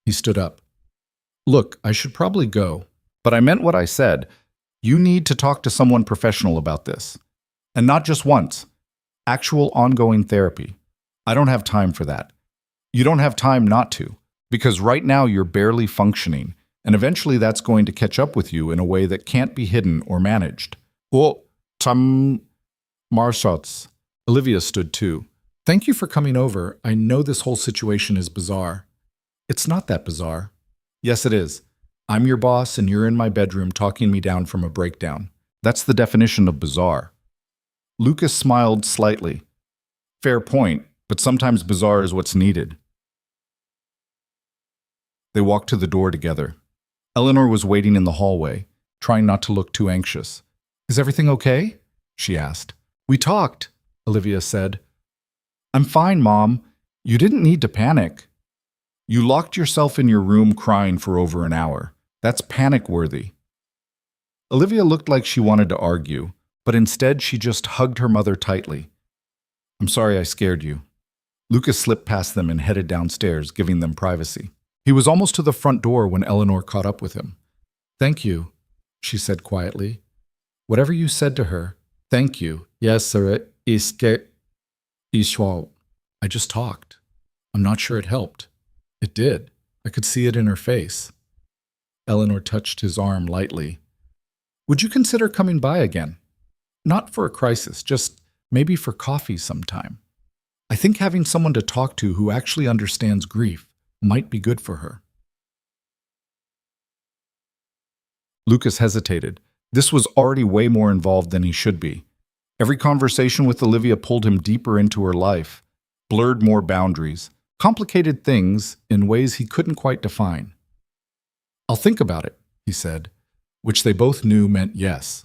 He stood up. Look, I should probably go, but I meant what I said. You need to talk to someone professional about this. And not just once. Actual ongoing therapy. I don't have time for that. You don't have time not to, because right now you're barely functioning, and eventually that's going to catch up with you in a way that can't be hidden or managed. Well, Marshots. Olivia stood too. Thank you for coming over. I know this whole situation is bizarre. It's not that bizarre. Yes, it is. I'm your boss and you're in my bedroom talking me down from a breakdown. That's the definition of bizarre. Lucas smiled slightly. Fair point, but sometimes bizarre is what's needed. They walked to the door together. Eleanor was waiting in the hallway, trying not to look too anxious. Is everything okay? She asked. We talked, Olivia said. I'm fine, Mom. You didn't need to panic. You locked yourself in your room crying for over an hour. That's panic-worthy. Olivia looked like she wanted to argue, but instead she just hugged her mother tightly. I'm sorry I scared you. Lucas slipped past them and headed downstairs, giving them privacy. He was almost to the front door when Eleanor caught up with him. Thank you, she said quietly. Whatever you said to her, thank you. Yes, sir. I just talked. I'm not sure it helped. It did. I could see it in her face. Eleanor touched his arm lightly. Would you consider coming by again? Not for a crisis, just maybe for coffee sometime. I think having someone to talk to who actually understands grief might be good for her. Lucas hesitated. This was already way more involved than he should be. Every conversation with Olivia pulled him deeper into her life, blurred more boundaries, complicated things in ways he couldn't quite define. I'll think about it, he said, which they both knew meant yes.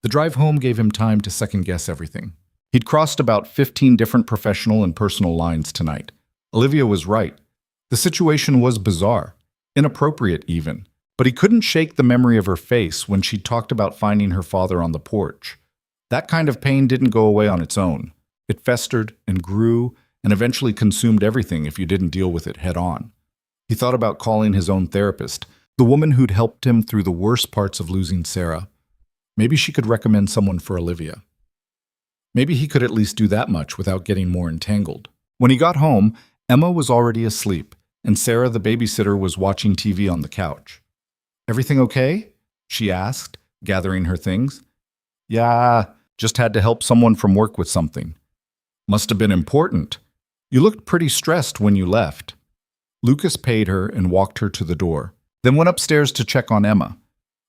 The drive home gave him time to second-guess everything. He'd crossed about 15 different professional and personal lines tonight. Olivia was right. The situation was bizarre, inappropriate even, but he couldn't shake the memory of her face when she talked about finding her father on the porch. That kind of pain didn't go away on its own. It festered and grew and eventually consumed everything if you didn't deal with it head on. He thought about calling his own therapist, the woman who'd helped him through the worst parts of losing Sarah. Maybe she could recommend someone for Olivia. Maybe he could at least do that much without getting more entangled. When he got home, Emma was already asleep, and Sarah, the babysitter, was watching TV on the couch. Everything okay? She asked, gathering her things. Yeah, just had to help someone from work with something. Must have been important. You looked pretty stressed when you left. Lucas paid her and walked her to the door, then went upstairs to check on Emma.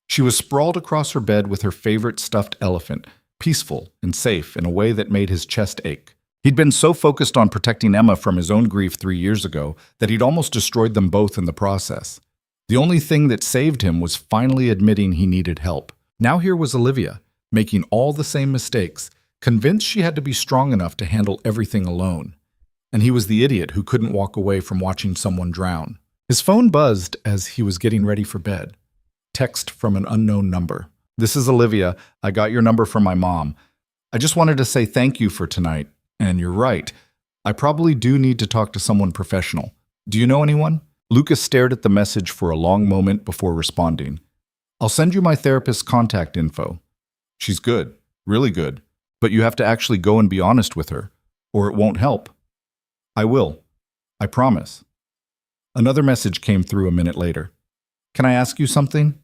She was sprawled across her bed with her favorite stuffed elephant, peaceful and safe in a way that made his chest ache. He'd been so focused on protecting Emma from his own grief 3 years ago that he'd almost destroyed them both in the process. The only thing that saved him was finally admitting he needed help. Now here was Olivia, making all the same mistakes, convinced she had to be strong enough to handle everything alone. And he was the idiot who couldn't walk away from watching someone drown. His phone buzzed as he was getting ready for bed. Text from an unknown number. This is Olivia. I got your number from my mom. I just wanted to say thank you for tonight. And you're right. I probably do need to talk to someone professional. Do you know anyone? Lucas stared at the message for a long moment before responding. I'll send you my therapist's contact info. She's good, really good, but you have to actually go and be honest with her, or it won't help. I will. I promise. Another message came through a minute later. Can I ask you something?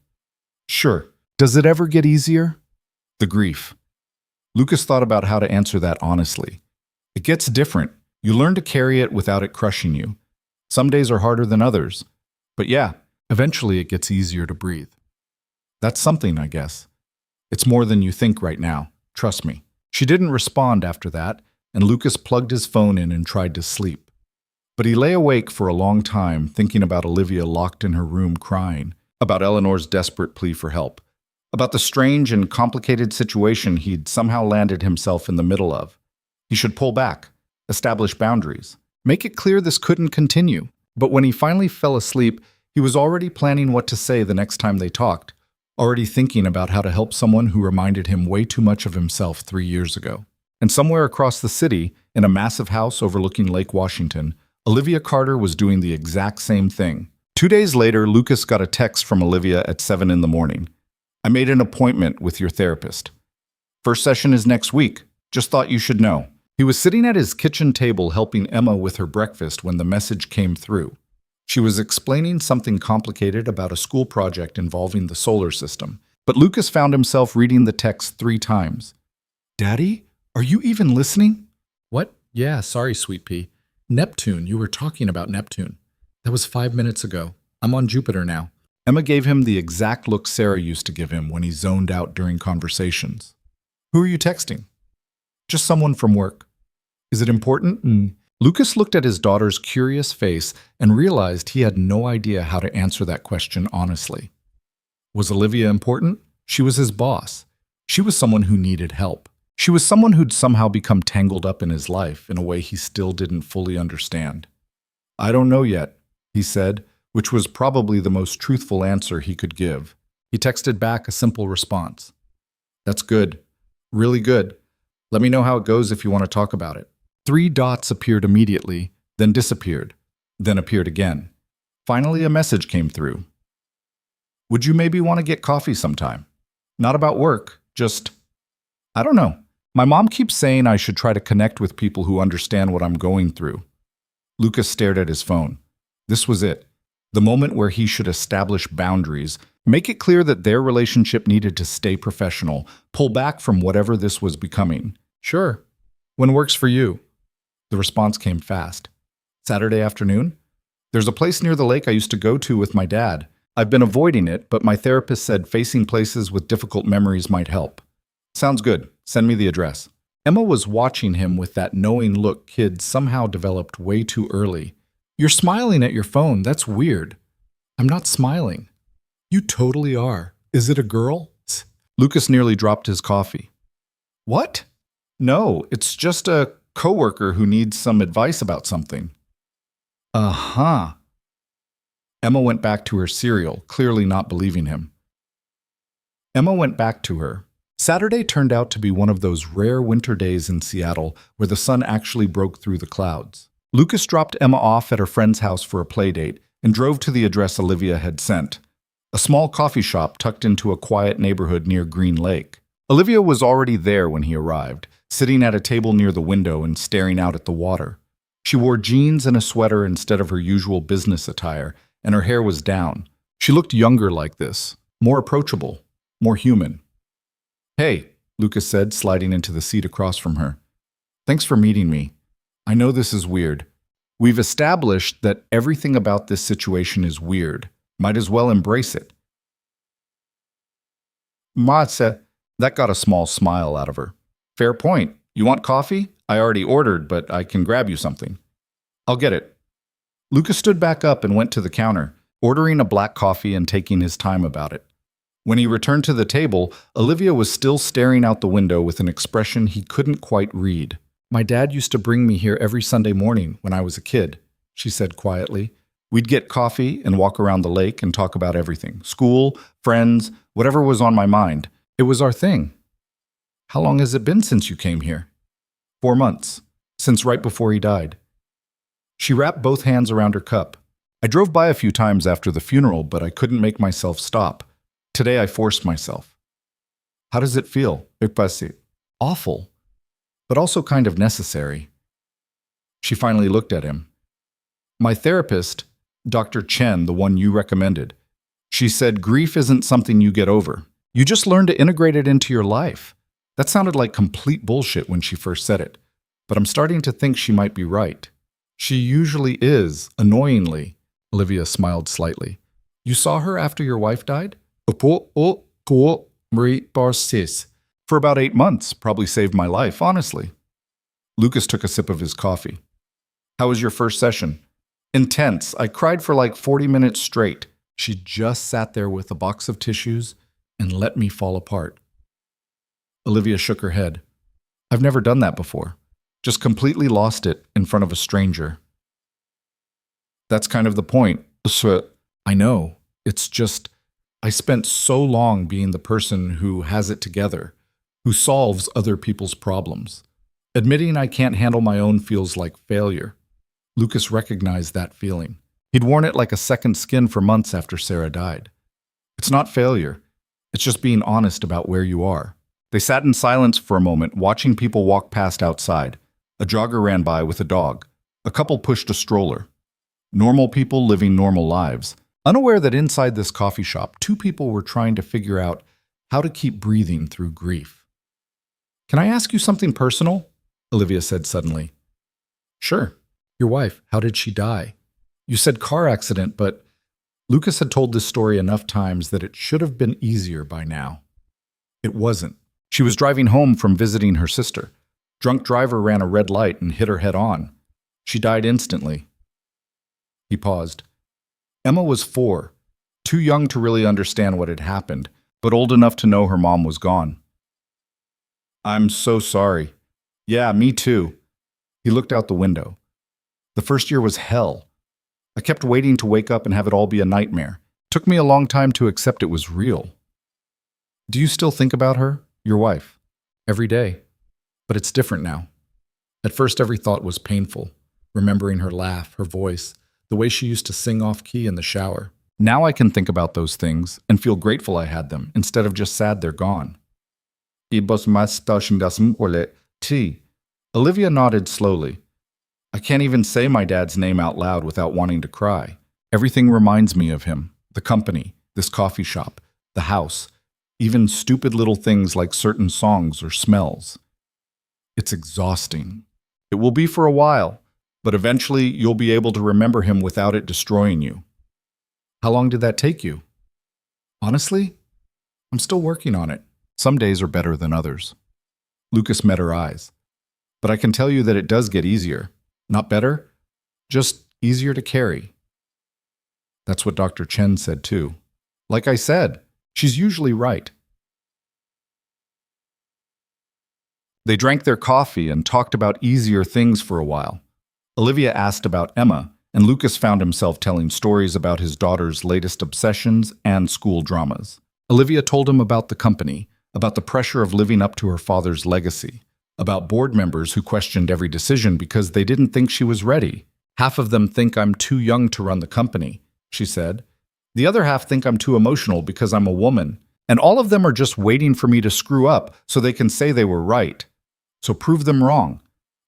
Sure. Does it ever get easier? The grief. Lucas thought about how to answer that honestly. It gets different. You learn to carry it without it crushing you. Some days are harder than others. But yeah, eventually it gets easier to breathe. That's something, I guess. It's more than you think right now. Trust me. She didn't respond after that, and Lucas plugged his phone in and tried to sleep. But he lay awake for a long time, thinking about Olivia locked in her room crying, about Eleanor's desperate plea for help, about the strange and complicated situation he'd somehow landed himself in the middle of. He should pull back, establish boundaries, make it clear this couldn't continue. But when he finally fell asleep, he was already planning what to say the next time they talked, already thinking about how to help someone who reminded him way too much of himself 3 years ago. And somewhere across the city, in a massive house overlooking Lake Washington, Olivia Carter was doing the exact same thing. 2 days later, Lucas got a text from Olivia at 7 in the morning. I made an appointment with your therapist. First session is next week. Just thought you should know. He was sitting at his kitchen table helping Emma with her breakfast when the message came through. She was explaining something complicated about a school project involving the solar system, but Lucas found himself reading the text 3 times. Daddy, are you even listening? What? Yeah, sorry, sweet pea. Neptune, you were talking about Neptune. That was 5 minutes ago. I'm on Jupiter now. Emma gave him the exact look Sarah used to give him when he zoned out during conversations. Who are you texting? Just someone from work. Is it important? Lucas looked at his daughter's curious face and realized he had no idea how to answer that question honestly. Was Olivia important? She was his boss. She was someone who needed help. She was someone who'd somehow become tangled up in his life in a way he still didn't fully understand. I don't know yet, he said, which was probably the most truthful answer he could give. He texted back a simple response. That's good. Really good. Let me know how it goes if you want to talk about it. 3 dots appeared immediately, then disappeared, then appeared again. Finally, a message came through. Would you maybe want to get coffee sometime? Not about work, just, I don't know. My mom keeps saying I should try to connect with people who understand what I'm going through. Lucas stared at his phone. This was it. The moment where he should establish boundaries, make it clear that their relationship needed to stay professional, pull back from whatever this was becoming. Sure. When works for you? The response came fast. Saturday afternoon? There's a place near the lake I used to go to with my dad. I've been avoiding it, but my therapist said facing places with difficult memories might help. Sounds good. Send me the address. Emma was watching him with that knowing look kids somehow developed way too early. You're smiling at your phone. That's weird. I'm not smiling. You totally are. Is it a girl? Lucas nearly dropped his coffee. What? No, it's just a coworker who needs some advice about something. Uh-huh. Emma went back to her cereal, clearly not believing him. Emma went back to her. Saturday turned out to be one of those rare winter days in Seattle where the sun actually broke through the clouds. Lucas dropped Emma off at her friend's house for a playdate and drove to the address Olivia had sent, a small coffee shop tucked into a quiet neighborhood near Green Lake. Olivia was already there when he arrived, sitting at a table near the window and staring out at the water. She wore jeans and a sweater instead of her usual business attire, and her hair was down. She looked younger like this, more approachable, more human. Hey, Lucas said, sliding into the seat across from her. Thanks for meeting me. I know this is weird. We've established that everything about this situation is weird. Might as well embrace it. Ma said, that got a small smile out of her. Fair point. You want coffee? I already ordered, but I can grab you something. I'll get it. Lucas stood back up and went to the counter, ordering a black coffee and taking his time about it. When he returned to the table, Olivia was still staring out the window with an expression he couldn't quite read. My dad used to bring me here every Sunday morning when I was a kid, she said quietly. We'd get coffee and walk around the lake and talk about everything. School, friends, whatever was on my mind. It was our thing. How long has it been since you came here? 4 months, since right before he died. She wrapped both hands around her cup. I drove by a few times after the funeral, but I couldn't make myself stop. Today I forced myself. How does it feel? Awful, but also kind of necessary. She finally looked at him. My therapist, Dr. Chen, the one you recommended, she said grief isn't something you get over. You just learn to integrate it into your life. That sounded like complete bullshit when she first said it, but I'm starting to think she might be right. She usually is, annoyingly. Olivia smiled slightly. You saw her after your wife died? For about 8 months, probably saved my life, honestly. Lucas took a sip of his coffee. How was your first session? Intense. I cried for like 40 minutes straight. She just sat there with a box of tissues and let me fall apart. Olivia shook her head. I've never done that before. Just completely lost it in front of a stranger. That's kind of the point. So, I know. It's just, I spent so long being the person who has it together, who solves other people's problems. Admitting I can't handle my own feels like failure. Lucas recognized that feeling. He'd worn it like a second skin for months after Sarah died. It's not failure. It's just being honest about where you are. They sat in silence for a moment, watching people walk past outside. A jogger ran by with a dog. A couple pushed a stroller. Normal people living normal lives. Unaware that inside this coffee shop, two people were trying to figure out how to keep breathing through grief. "Can I ask you something personal?" Olivia said suddenly. "Sure. Your wife, how did she die?" "You said car accident, but..." Lucas had told this story enough times that it should have been easier by now. It wasn't. She was driving home from visiting her sister. Drunk driver ran a red light and hit her head on. She died instantly. He paused. Emma was 4, too young to really understand what had happened, but old enough to know her mom was gone. "I'm so sorry." "Yeah, me too." He looked out the window. The first year was hell. I kept waiting to wake up and have it all be a nightmare. Took me a long time to accept it was real. "Do you still think about her, your wife?" "Every day. But it's different now. At first every thought was painful, remembering her laugh, her voice, the way she used to sing off-key in the shower. Now I can think about those things and feel grateful I had them, instead of just sad they're gone." Olivia nodded slowly. "I can't even say my dad's name out loud without wanting to cry. Everything reminds me of him. The company, this coffee shop, the house, even stupid little things like certain songs or smells. It's exhausting. It will be for a while, but eventually you'll be able to remember him without it destroying you." "How long did that take you?" "Honestly, I'm still working on it. Some days are better than others." Lucas met her eyes. "But I can tell you that it does get easier. Not better, just easier to carry." That's what Dr. Chen said too. Like I said, she's usually right. They drank their coffee and talked about easier things for a while. Olivia asked about Emma, and Lucas found himself telling stories about his daughter's latest obsessions and school dramas. Olivia told him about the company, about the pressure of living up to her father's legacy, about board members who questioned every decision because they didn't think she was ready. "Half of them think I'm too young to run the company," she said. "The other half think I'm too emotional because I'm a woman. And all of them are just waiting for me to screw up so they can say they were right. So prove them wrong.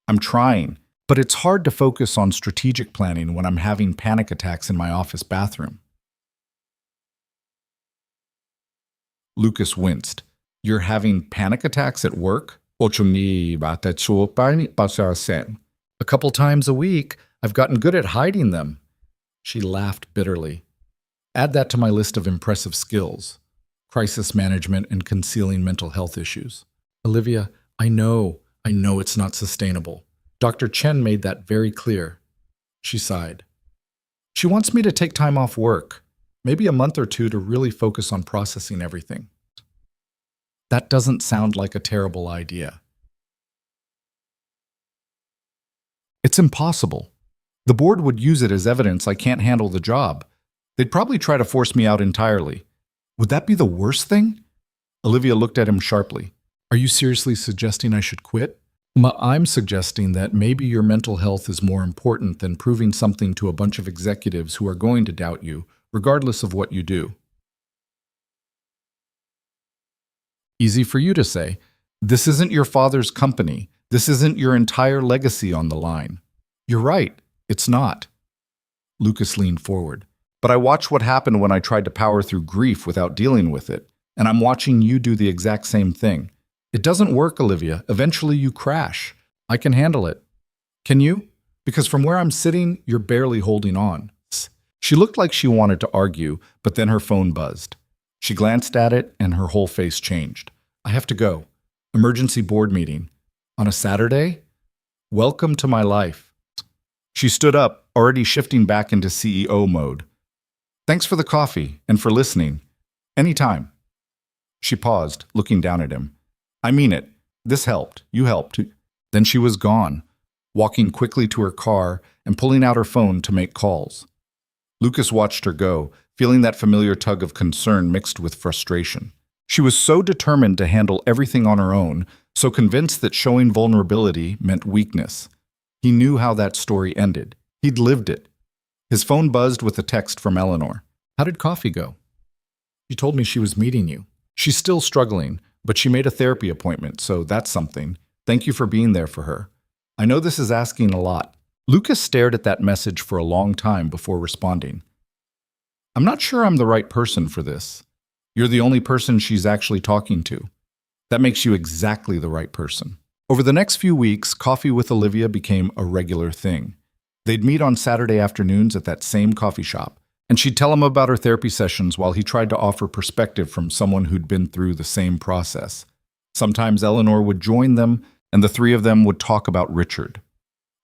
I'm trying, but it's hard to focus on strategic planning when I'm having panic attacks in my office bathroom." Lucas winced. "You're having panic attacks at work?" "A couple times a week. I've gotten good at hiding them." She laughed bitterly. "Add that to my list of impressive skills. Crisis management and concealing mental health issues." "Olivia, I know it's not sustainable. Dr. Chen made that very clear." She sighed. "She wants me to take time off work, maybe a month or two to really focus on processing everything." That doesn't sound like a terrible idea. It's impossible. The board would use it as evidence I can't handle the job. They'd probably try to force me out entirely. Would that be the worst thing? Olivia looked at him sharply. "Are you seriously suggesting I should quit?" "I'm suggesting that maybe your mental health is more important than proving something to a bunch of executives who are going to doubt you, regardless of what you do." Easy for you to say. This isn't your father's company. This isn't your entire legacy on the line. You're right. It's not. Lucas leaned forward. "But I watched what happened when I tried to power through grief without dealing with it. And I'm watching you do the exact same thing. It doesn't work, Olivia. Eventually you crash. I can handle it. Can you? Because from where I'm sitting, you're barely holding on." She looked like she wanted to argue, but then her phone buzzed. She glanced at it and her whole face changed. "I have to go. Emergency board meeting. On a Saturday? Welcome to my life." She stood up, already shifting back into CEO mode. "Thanks for the coffee and for listening. Anytime." She paused, looking down at him. "I mean it. This helped. You helped." Then she was gone, walking quickly to her car and pulling out her phone to make calls. Lucas watched her go, feeling that familiar tug of concern mixed with frustration. She was so determined to handle everything on her own, so convinced that showing vulnerability meant weakness. He knew how that story ended. He'd lived it. His phone buzzed with a text from Eleanor. "How did coffee go?" "She told me she was meeting you. She's still struggling, but she made a therapy appointment, so that's something. Thank you for being there for her. I know this is asking a lot." Lucas stared at that message for a long time before responding. "I'm not sure I'm the right person for this. You're the only person she's actually talking to. That makes you exactly the right person." Over the next few weeks, coffee with Olivia became a regular thing. They'd meet on Saturday afternoons at that same coffee shop, and she'd tell him about her therapy sessions while he tried to offer perspective from someone who'd been through the same process. Sometimes Eleanor would join them, and the three of them would talk about Richard,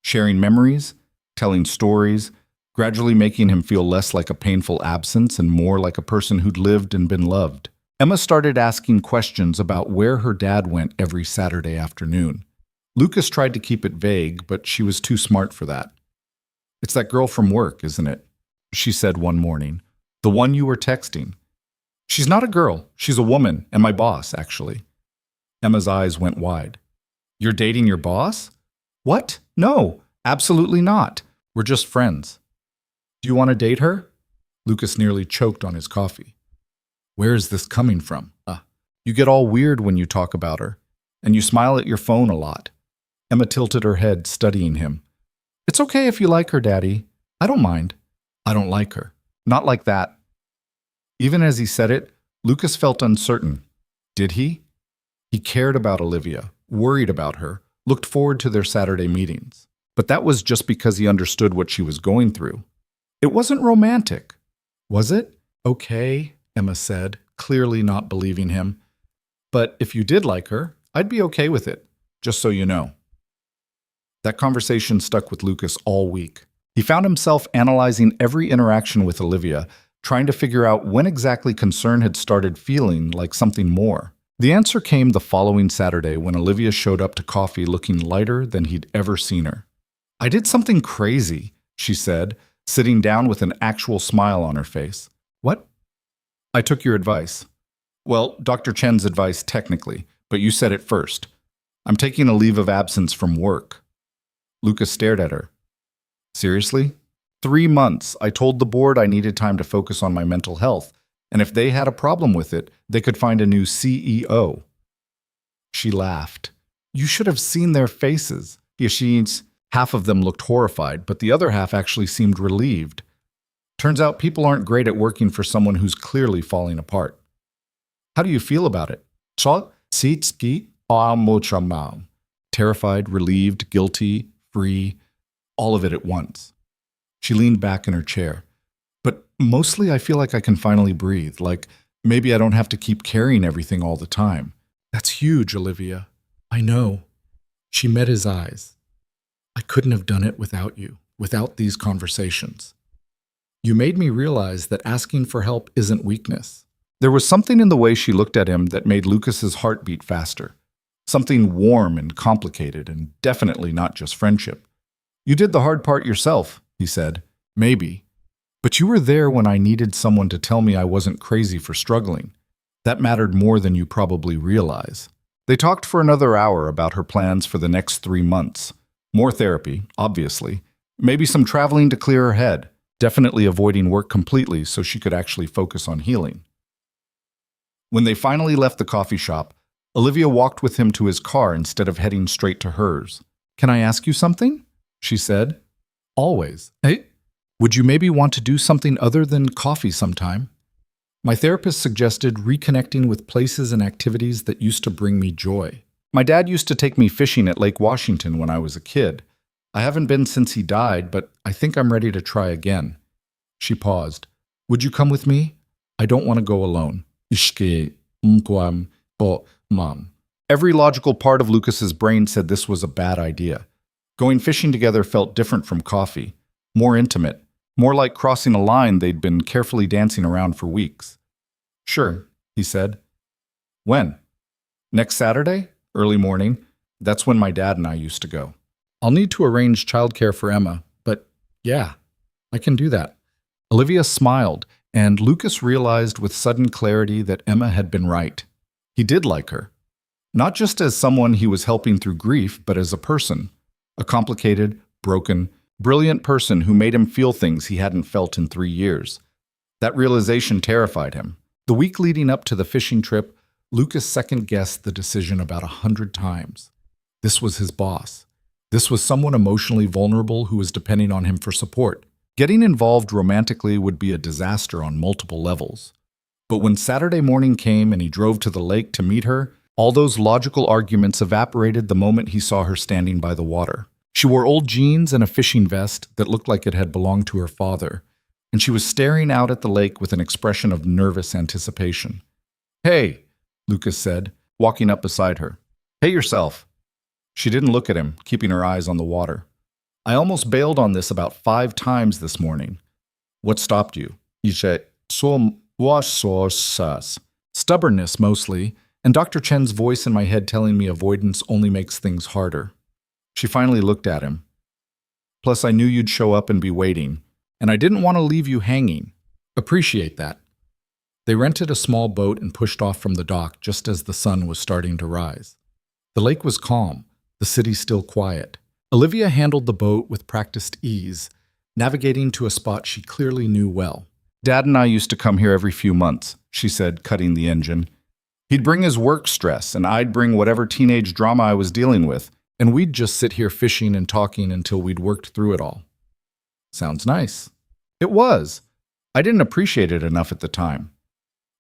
sharing memories, telling stories, gradually making him feel less like a painful absence and more like a person who'd lived and been loved. Emma started asking questions about where her dad went every Saturday afternoon. Lucas tried to keep it vague, but she was too smart for that. "It's that girl from work, isn't it?" she said one morning. "The one you were texting." "She's not a girl. She's a woman, and my boss, actually." Emma's eyes went wide. "You're dating your boss?" "What? No, absolutely not. We're just friends." "Do you want to date her?" Lucas nearly choked on his coffee. "Where is this coming from? You get all weird when you talk about her, and you smile at your phone a lot." Emma tilted her head, studying him. "It's okay if you like her, Daddy. I don't mind." "I don't like her. Not like that." Even as he said it, Lucas felt uncertain. Did he? He cared about Olivia, worried about her, looked forward to their Saturday meetings. But that was just because he understood what she was going through. It wasn't romantic. Was it? "Okay," Emma said, clearly not believing him. "But if you did like her, I'd be okay with it, just so you know." That conversation stuck with Lucas all week. He found himself analyzing every interaction with Olivia, trying to figure out when exactly concern had started feeling like something more. The answer came the following Saturday when Olivia showed up to coffee looking lighter than he'd ever seen her. "I did something crazy," she said, sitting down with an actual smile on her face. "What?" "I took your advice." "Well, Dr. Chen's advice technically, but you said it first. I'm taking a leave of absence from work." Lucas stared at her. "Seriously? 3 months. I told the board I needed time to focus on my mental health, and if they had a problem with it, they could find a new CEO." She laughed. "You should have seen their faces." Yashin's half of them looked horrified, but the other half actually seemed relieved. Turns out people aren't great at working for someone who's clearly falling apart. "How do you feel about it?" Terrified, relieved, guilty, free, all of it at once. She leaned back in her chair. "But mostly I feel like I can finally breathe, like maybe I don't have to keep carrying everything all the time." "That's huge, Olivia." "I know." She met his eyes. "I couldn't have done it without you, without these conversations. You made me realize that asking for help isn't weakness." There was something in the way she looked at him that made Lucas's heart beat faster. Something warm and complicated, and definitely not just friendship. "You did the hard part yourself," he said. "Maybe. But you were there when I needed someone to tell me I wasn't crazy for struggling. That mattered more than you probably realize." They talked for another hour about her plans for the next 3 months. More therapy, obviously. Maybe some traveling to clear her head. Definitely avoiding work completely so she could actually focus on healing. When they finally left the coffee shop, Olivia walked with him to his car instead of heading straight to hers. "Can I ask you something?" she said. "Always." "Hey, would you maybe want to do something other than coffee sometime? My therapist suggested reconnecting with places and activities that used to bring me joy. My dad used to take me fishing at Lake Washington when I was a kid. I haven't been since he died, but I think I'm ready to try again." She paused. "Would you come with me? I don't want to go alone." Mom. Every logical part of Lucas's brain said this was a bad idea. Going fishing together felt different from coffee, more intimate, more like crossing a line they'd been carefully dancing around for weeks. "Sure," he said. "When?" "Next Saturday, early morning. That's when my dad and I used to go." I'll need to arrange childcare for Emma, but yeah, I can do that. Olivia smiled, and Lucas realized with sudden clarity that Emma had been right. He did like her. Not just as someone he was helping through grief, but as a person. A complicated, broken, brilliant person who made him feel things he hadn't felt in 3 years. That realization terrified him. The week leading up to the fishing trip, Lucas second-guessed the decision about 100 times. This was his boss. This was someone emotionally vulnerable who was depending on him for support. Getting involved romantically would be a disaster on multiple levels. But when Saturday morning came and he drove to the lake to meet her, all those logical arguments evaporated the moment he saw her standing by the water. She wore old jeans and a fishing vest that looked like it had belonged to her father, and she was staring out at the lake with an expression of nervous anticipation. "Hey," Lucas said, walking up beside her. "Hey yourself." She didn't look at him, keeping her eyes on the water. "I almost bailed on this about 5 times this morning." "What stopped you?" "Stubbornness, mostly, and Dr. Chen's voice in my head telling me avoidance only makes things harder." She finally looked at him. "Plus, I knew you'd show up and be waiting, and I didn't want to leave you hanging. Appreciate that." They rented a small boat and pushed off from the dock just as the sun was starting to rise. The lake was calm, the city still quiet. Olivia handled the boat with practiced ease, navigating to a spot she clearly knew well. "Dad and I used to come here every few months," she said, cutting the engine. "He'd bring his work stress, and I'd bring whatever teenage drama I was dealing with, and we'd just sit here fishing and talking until we'd worked through it all." "Sounds nice." It was. I didn't appreciate it enough at the time.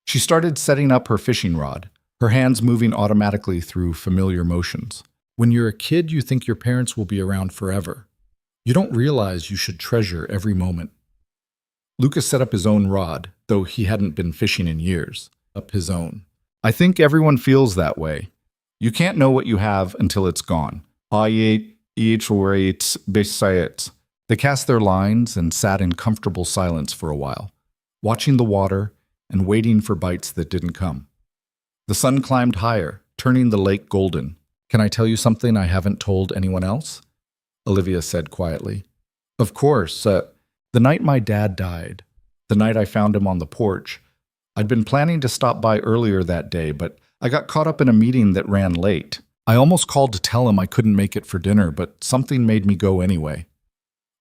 She started setting up her fishing rod, her hands moving automatically through familiar motions. When you're a kid, you think your parents will be around forever. You don't realize you should treasure every moment. Lucas set up his own rod, though he hadn't been fishing in years. Up his own. "I think everyone feels that way. You can't know what you have until it's gone." They cast their lines and sat in comfortable silence for a while, watching the water and waiting for bites that didn't come. The sun climbed higher, turning the lake golden. "Can I tell you something I haven't told anyone else?" Olivia said quietly. "Of course. The night my dad died, the night I found him on the porch, I'd been planning to stop by earlier that day, but I got caught up in a meeting that ran late. I almost called to tell him I couldn't make it for dinner, but something made me go anyway."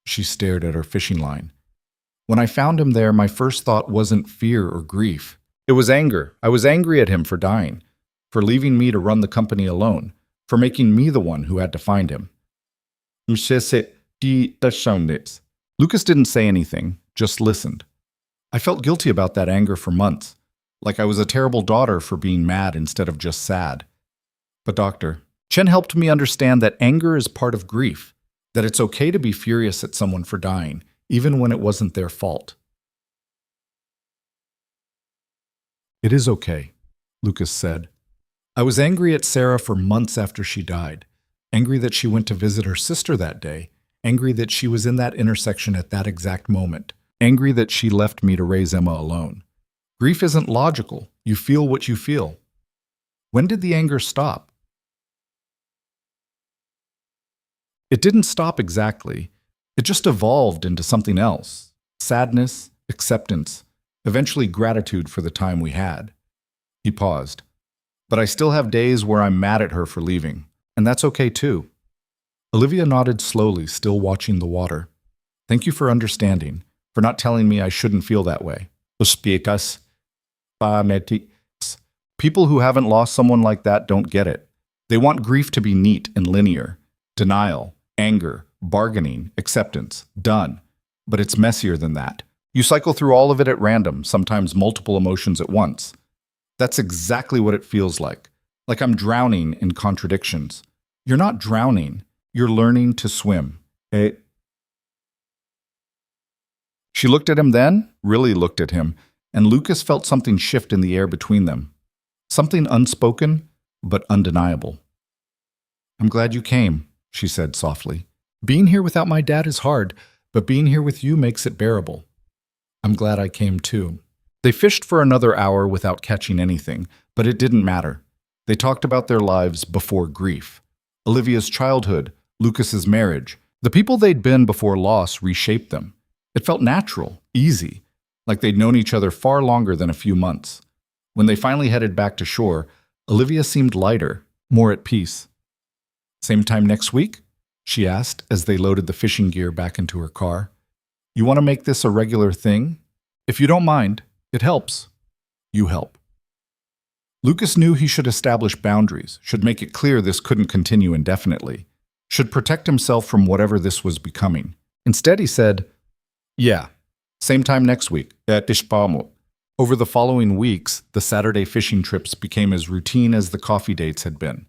She stared at her fishing line. "When I found him there, my first thought wasn't fear or grief. It was anger. I was angry at him for dying, for leaving me to run the company alone, for making me the one who had to find him." Lucas didn't say anything, just listened. "I felt guilty about that anger for months, like I was a terrible daughter for being mad instead of just sad. But Dr. Chen helped me understand that anger is part of grief, that it's okay to be furious at someone for dying, even when it wasn't their fault." "It is okay," Lucas said. "I was angry at Sarah for months after she died, angry that she went to visit her sister that day, angry that she was in that intersection at that exact moment, angry that she left me to raise Emma alone. Grief isn't logical. You feel what you feel." "When did the anger stop?" "It didn't stop exactly. It just evolved into something else. Sadness, acceptance, eventually gratitude for the time we had." He paused. "But I still have days where I'm mad at her for leaving, and that's okay too." Olivia nodded slowly, still watching the water. "Thank you for understanding, for not telling me I shouldn't feel that way." People who haven't lost someone like that don't get it. They want grief to be neat and linear. Denial, anger, bargaining, acceptance, done. But it's messier than that. You cycle through all of it at random, sometimes multiple emotions at once. That's exactly what it feels like I'm drowning in contradictions. You're not drowning, you're learning to swim. She looked at him then, really looked at him, and Lucas felt something shift in the air between them. Something unspoken, but undeniable. "I'm glad you came," she said softly. "Being here without my dad is hard, but being here with you makes it bearable." "I'm glad I came too." They fished for another hour without catching anything, but it didn't matter. They talked about their lives before grief. Olivia's childhood, Lucas's marriage. The people they'd been before loss reshaped them. It felt natural, easy, like they'd known each other far longer than a few months. When they finally headed back to shore, Olivia seemed lighter, more at peace. "Same time next week?" she asked as they loaded the fishing gear back into her car. "You want to make this a regular thing? If you don't mind, it helps. You help." Lucas knew he should establish boundaries, should make it clear this couldn't continue indefinitely, should protect himself from whatever this was becoming. Instead, he said, "Yeah, same time next week, at Ishpamo." Over the following weeks, the Saturday fishing trips became as routine as the coffee dates had been.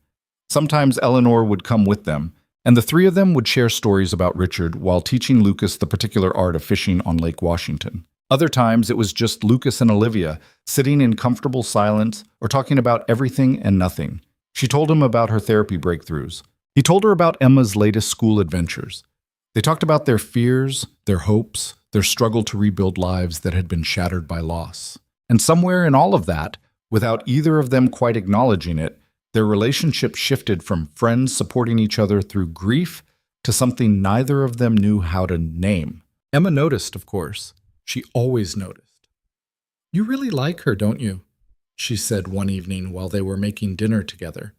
Sometimes Eleanor would come with them, and the three of them would share stories about Richard while teaching Lucas the particular art of fishing on Lake Washington. Other times, it was just Lucas and Olivia sitting in comfortable silence or talking about everything and nothing. She told him about her therapy breakthroughs. He told her about Emma's latest school adventures. They talked about their fears, their hopes, their struggle to rebuild lives that had been shattered by loss. And somewhere in all of that, without either of them quite acknowledging it, their relationship shifted from friends supporting each other through grief to something neither of them knew how to name. Emma noticed, of course. She always noticed. "You really like her, don't you?" she said one evening while they were making dinner together.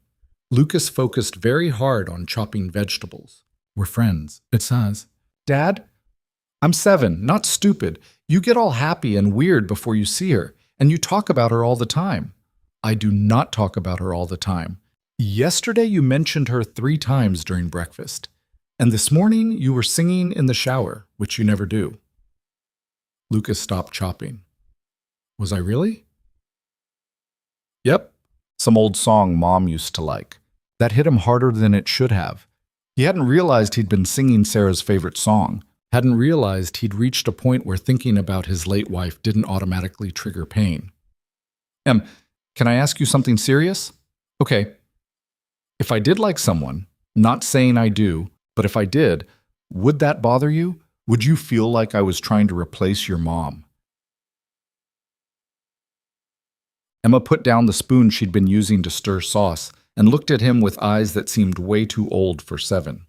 Lucas focused very hard on chopping vegetables. "We're friends," it says. "Dad, I'm 7, not stupid. You get all happy and weird before you see her, and you talk about her all the time." "I do not talk about her all the time. Yesterday you mentioned her 3 times during breakfast, and this morning you were singing in the shower, which you never do." Lucas stopped chopping. "Was I really?" "Yep, some old song Mom used to like. That hit him harder than it should have. He hadn't realized he'd been singing Sarah's favorite song, hadn't realized he'd reached a point where thinking about his late wife didn't automatically trigger pain. Can I ask you something serious? Okay. If I did like someone, not saying I do, but if I did, would that bother you? Would you feel like I was trying to replace your mom?" Emma put down the spoon she'd been using to stir sauce and looked at him with eyes that seemed way too old for 7.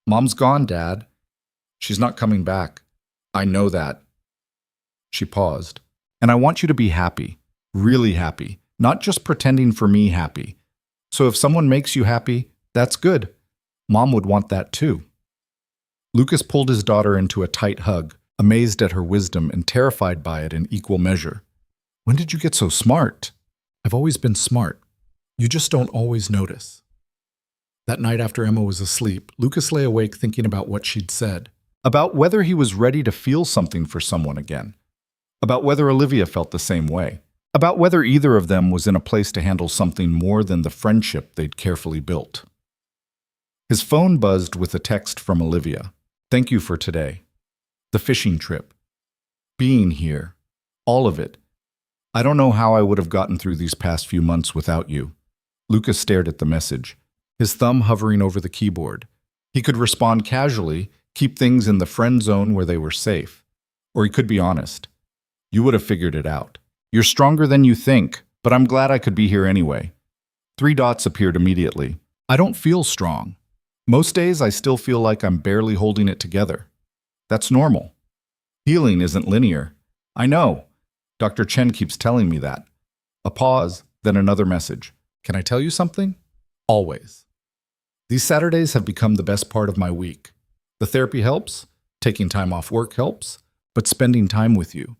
"Mom's gone, Dad. She's not coming back. I know that." She paused. "And I want you to be happy, really happy, not just pretending for me happy. So if someone makes you happy, that's good. Mom would want that too." Lucas pulled his daughter into a tight hug, amazed at her wisdom and terrified by it in equal measure. "When did you get so smart?" "I've always been smart. You just don't always notice." That night after Emma was asleep, Lucas lay awake thinking about what she'd said, about whether he was ready to feel something for someone again, about whether Olivia felt the same way, about whether either of them was in a place to handle something more than the friendship they'd carefully built. His phone buzzed with a text from Olivia. "Thank you for today. The fishing trip. Being here. All of it. I don't know how I would have gotten through these past few months without you." Lucas stared at the message, his thumb hovering over the keyboard. He could respond casually, keep things in the friend zone where they were safe. Or he could be honest. "You would have figured it out. You're stronger than you think, but I'm glad I could be here anyway." 3 dots appeared immediately. "I don't feel strong. Most days I still feel like I'm barely holding it together. That's normal. Healing isn't linear. I know. Dr. Chen keeps telling me that." A pause, then another message. "Can I tell you something? Always. These Saturdays have become the best part of my week. The therapy helps, taking time off work helps, but spending time with you,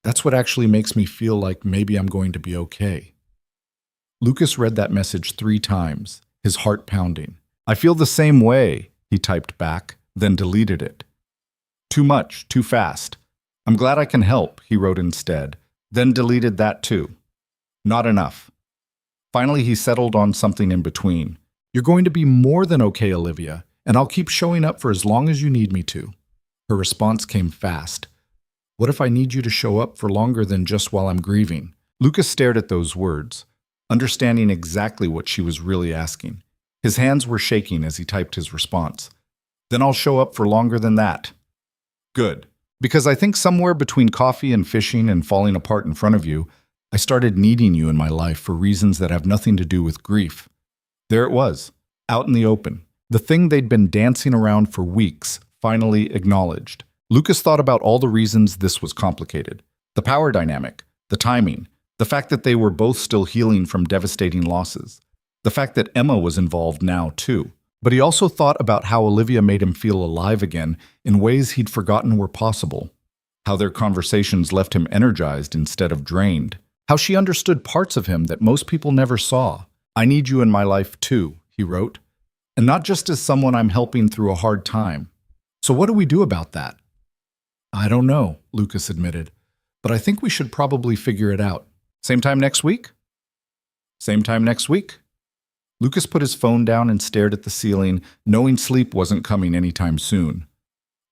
that's what actually makes me feel like maybe I'm going to be okay." Lucas read that message 3 times, his heart pounding. "I feel the same way," he typed back, then deleted it. "Too much, too fast. I'm glad I can help," he wrote instead, then deleted that too. "Not enough." Finally, he settled on something in between. "You're going to be more than okay, Olivia, and I'll keep showing up for as long as you need me to." Her response came fast. "What if I need you to show up for longer than just while I'm grieving?" Lucas stared at those words, understanding exactly what she was really asking. His hands were shaking as he typed his response. "Then I'll show up for longer than that." "Good. Because I think somewhere between coffee and fishing and falling apart in front of you, I started needing you in my life for reasons that have nothing to do with grief. There it was, out in the open, The thing they'd been dancing around for weeks finally acknowledged. Lucas thought about all the reasons this was complicated. The power dynamic, the timing, the fact that they were both still healing from devastating losses, the fact that Emma was involved now too. But he also thought about how Olivia made him feel alive again in ways he'd forgotten were possible. How their conversations left him energized instead of drained. How she understood parts of him that most people never saw. "I need you in my life too," he wrote. "And not just as someone I'm helping through a hard time." So what do we do about that? "I don't know," Lucas admitted, "but I think we should probably figure it out. Same time next week?" "Same time next week." Lucas put his phone down and stared at the ceiling, knowing sleep wasn't coming anytime soon.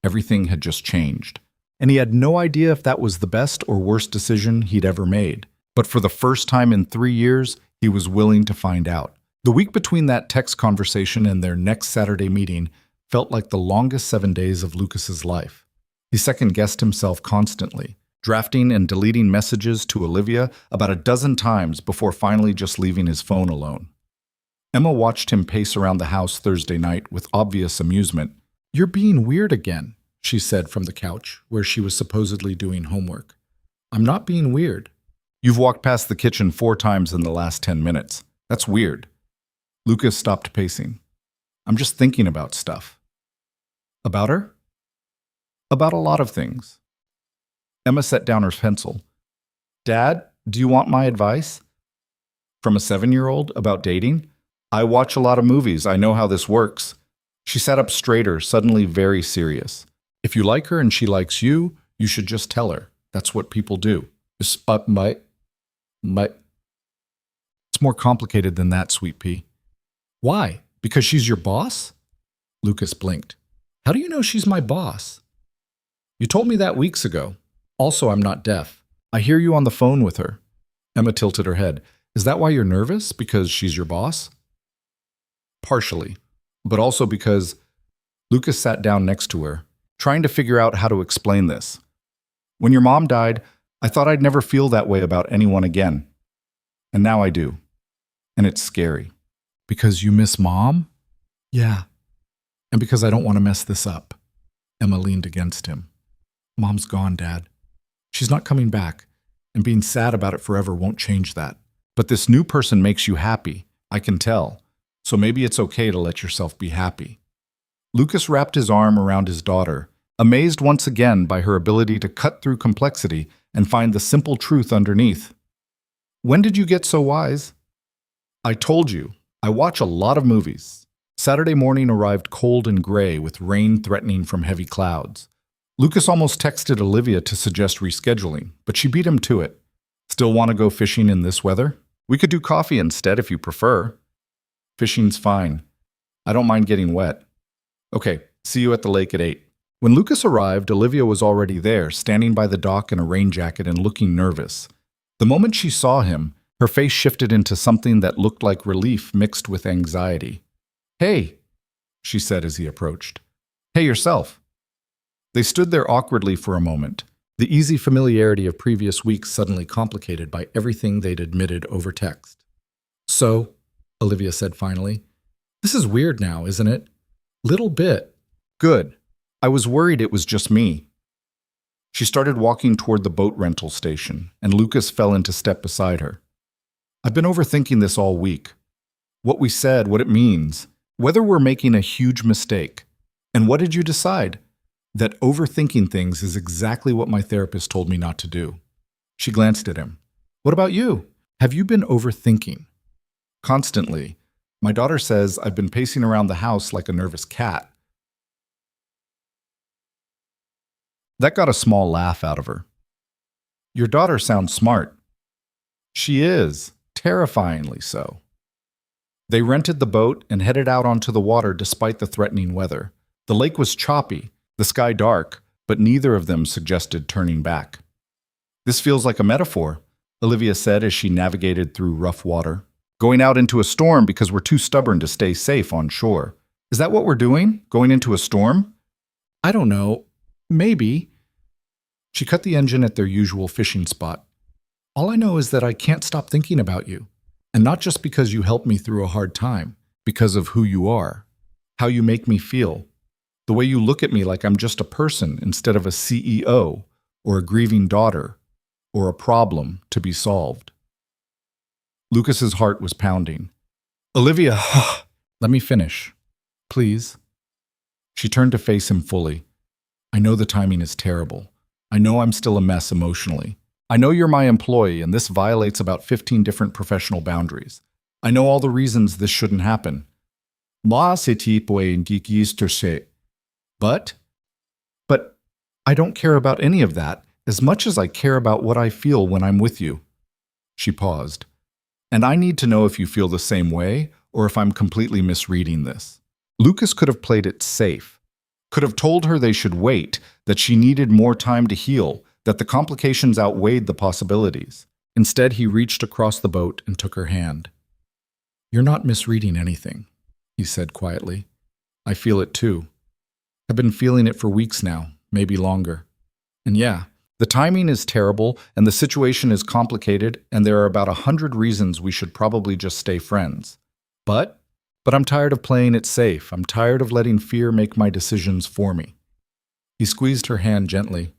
Everything had just changed. And he had no idea if that was the best or worst decision he'd ever made. But for the first time in 3 years, he was willing to find out. The week between that text conversation and their next Saturday meeting felt like the longest 7 days of Lucas's life. He second-guessed himself constantly, drafting and deleting messages to Olivia about a dozen times before finally just leaving his phone alone. Emma watched him pace around the house Thursday night with obvious amusement. "You're being weird again," she said from the couch, where she was supposedly doing homework. "I'm not being weird." "You've walked past the kitchen 4 times in the last 10 minutes. That's weird." Lucas stopped pacing. "I'm just thinking about stuff." "About her?" "About a lot of things." Emma set down her pencil. "Dad, do you want my advice?" "From a 7-year-old about dating? I watch a lot of movies. I know how this works." She sat up straighter, suddenly very serious. "If you like her and she likes you, you should just tell her. That's what people do." It's more complicated than that, Sweet Pea." "Why? Because she's your boss?" Lucas blinked. "How do you know she's my boss?" "You told me that weeks ago. Also, I'm not deaf. I hear you on the phone with her." Emma tilted her head. "Is that why you're nervous? Because she's your boss?" "Partially, but also because—" Lucas sat down next to her, trying to figure out how to explain this. "When your mom died, I thought I'd never feel that way about anyone again. And now I do. And it's scary." "Because you miss Mom?" "Yeah. And because I don't want to mess this up." Emma leaned against him. "Mom's gone, Dad. She's not coming back, and being sad about it forever won't change that. But this new person makes you happy, I can tell. So maybe it's okay to let yourself be happy." Lucas wrapped his arm around his daughter, amazed once again by her ability to cut through complexity and find the simple truth underneath. "When did you get so wise?" "I told you, I watch a lot of movies." Saturday morning arrived cold and gray with rain threatening from heavy clouds. Lucas almost texted Olivia to suggest rescheduling, but she beat him to it. "Still want to go fishing in this weather? We could do coffee instead if you prefer." "Fishing's fine. I don't mind getting wet." "Okay, see you at the lake at 8. When Lucas arrived, Olivia was already there, standing by the dock in a rain jacket and looking nervous. The moment she saw him, her face shifted into something that looked like relief mixed with anxiety. "Hey," she said as he approached. "Hey yourself." They stood there awkwardly for a moment, the easy familiarity of previous weeks suddenly complicated by everything they'd admitted over text. "So," Olivia said finally, "this is weird now, isn't it?" "Little bit." "Good. I was worried it was just me." She started walking toward the boat rental station, and Lucas fell into step beside her. "I've been overthinking this all week. What we said, what it means, whether we're making a huge mistake. And what did you decide?" "That overthinking things is exactly what my therapist told me not to do." She glanced at him. "What about you? Have you been overthinking?" "Constantly. My daughter says I've been pacing around the house like a nervous cat." That got a small laugh out of her. "Your daughter sounds smart." "She is, terrifyingly so." They rented the boat and headed out onto the water despite the threatening weather. The lake was choppy, the sky dark, but neither of them suggested turning back. "This feels like a metaphor," Olivia said as she navigated through rough water. "Going out into a storm because we're too stubborn to stay safe on shore. Is that what we're doing? Going into a storm?" "I don't know. Maybe." She cut the engine at their usual fishing spot. "All I know is that I can't stop thinking about you. And not just because you helped me through a hard time, because of who you are." how you make me feel, the way you look at me like I'm just a person instead of a CEO or a grieving daughter or a problem to be solved. Lucas's heart was pounding. Olivia, let me finish, please. She turned to face him fully. I know the timing is terrible. I know I'm still a mess emotionally. I know you're my employee and this violates about 15 different professional boundaries. I know all the reasons this shouldn't happen. But I don't care about any of that as much as I care about what I feel when I'm with you. She paused. And I need to know if you feel the same way or if I'm completely misreading this. Lucas could have played it safe, could have told her they should wait, that she needed more time to heal, that the complications outweighed the possibilities. Instead, he reached across the boat and took her hand. You're not misreading anything, he said quietly. I feel it too. I've been feeling it for weeks now, maybe longer. And yeah, the timing is terrible and the situation is complicated and there are about 100 reasons we should probably just stay friends. But I'm tired of playing it safe. I'm tired of letting fear make my decisions for me. He squeezed her hand gently.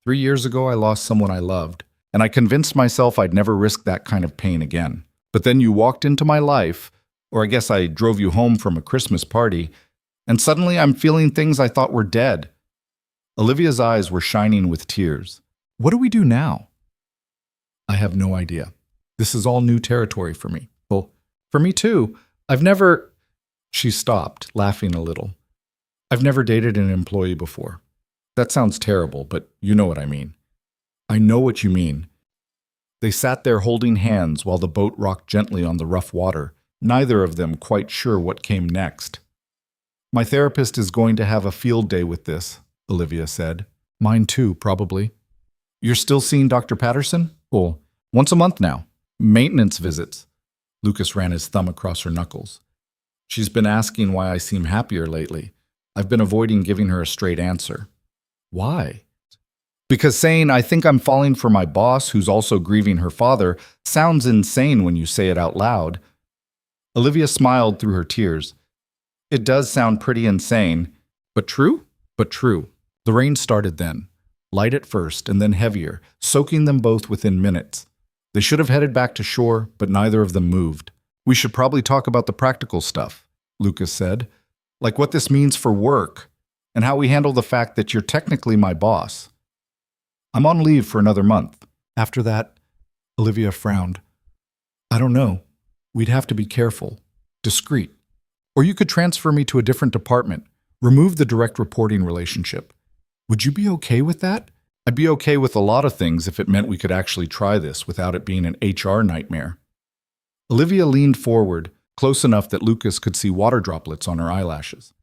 3 years ago, I lost someone I loved, and I convinced myself I'd never risk that kind of pain again. But then you walked into my life, or I guess I drove you home from a Christmas party, and suddenly I'm feeling things I thought were dead. Olivia's eyes were shining with tears. What do we do now? I have no idea. This is all new territory for me. Well, for me too. I've never... She stopped, laughing a little. I've never dated an employee before. That sounds terrible, but you know what I mean. I know what you mean. They sat there holding hands while the boat rocked gently on the rough water, neither of them quite sure what came next. My therapist is going to have a field day with this, Olivia said. Mine too, probably. You're still seeing Dr. Patterson? Well, once a month now. Maintenance visits. Lucas ran his thumb across her knuckles. She's been asking why I seem happier lately. I've been avoiding giving her a straight answer. Why? Because saying, I think I'm falling for my boss who's also grieving her father, sounds insane when you say it out loud. Olivia smiled through her tears. It does sound pretty insane. But true? But true. The rain started then. Light at first, and then heavier, soaking them both within minutes. They should have headed back to shore, but neither of them moved. We should probably talk about the practical stuff, Lucas said. Like what this means for work, and how we handle the fact that you're technically my boss. I'm on leave for another month. After that, Olivia frowned. I don't know. We'd have to be careful, discreet. Or you could transfer me to a different department, remove the direct reporting relationship. Would you be okay with that? I'd be okay with a lot of things if it meant we could actually try this without it being an HR nightmare. Olivia leaned forward, close enough that Lucas could see water droplets on her eyelashes.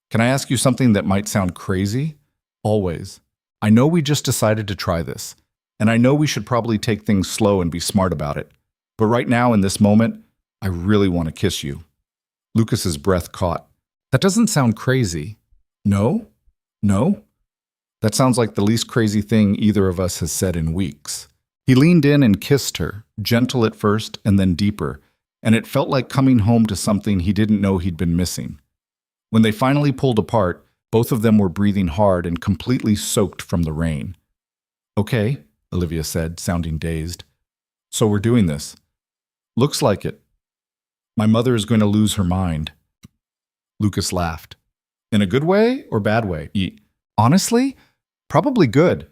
Can I ask you something that might sound crazy? Always. I know we just decided to try this, and I know we should probably take things slow and be smart about it. But right now, in this moment, I really want to kiss you. Lucas's breath caught. That doesn't sound crazy. No? No? That sounds like the least crazy thing either of us has said in weeks. He leaned in and kissed her, gentle at first and then deeper, and it felt like coming home to something he didn't know he'd been missing. When they finally pulled apart, both of them were breathing hard and completely soaked from the rain. Okay, Olivia said, sounding dazed. So we're doing this. Looks like it. My mother is going to lose her mind. Lucas laughed. In a good way or bad way? Honestly, probably good.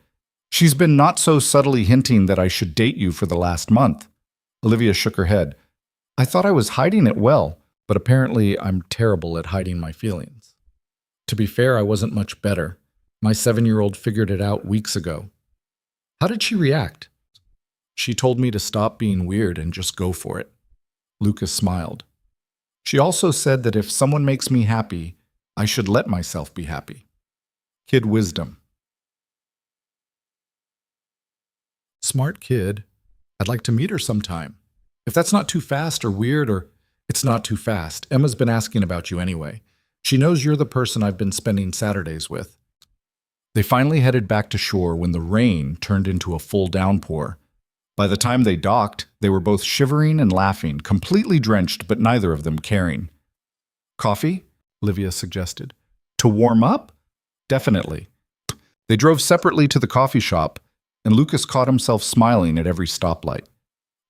She's been not so subtly hinting that I should date you for the last month. Olivia shook her head. I thought I was hiding it well, but apparently I'm terrible at hiding my feelings. To be fair, I wasn't much better. My 7-year-old figured it out weeks ago. How did she react? She told me to stop being weird and just go for it. Lucas smiled. She also said that if someone makes me happy, I should let myself be happy. Kid wisdom. Smart kid. I'd like to meet her sometime. If that's not too fast or weird or... It's not too fast. Emma's been asking about you anyway. She knows you're the person I've been spending Saturdays with. They finally headed back to shore when the rain turned into a full downpour. By the time they docked, they were both shivering and laughing, completely drenched, but neither of them caring. Coffee? Olivia suggested. To warm up? Definitely. They drove separately to the coffee shop, and Lucas caught himself smiling at every stoplight.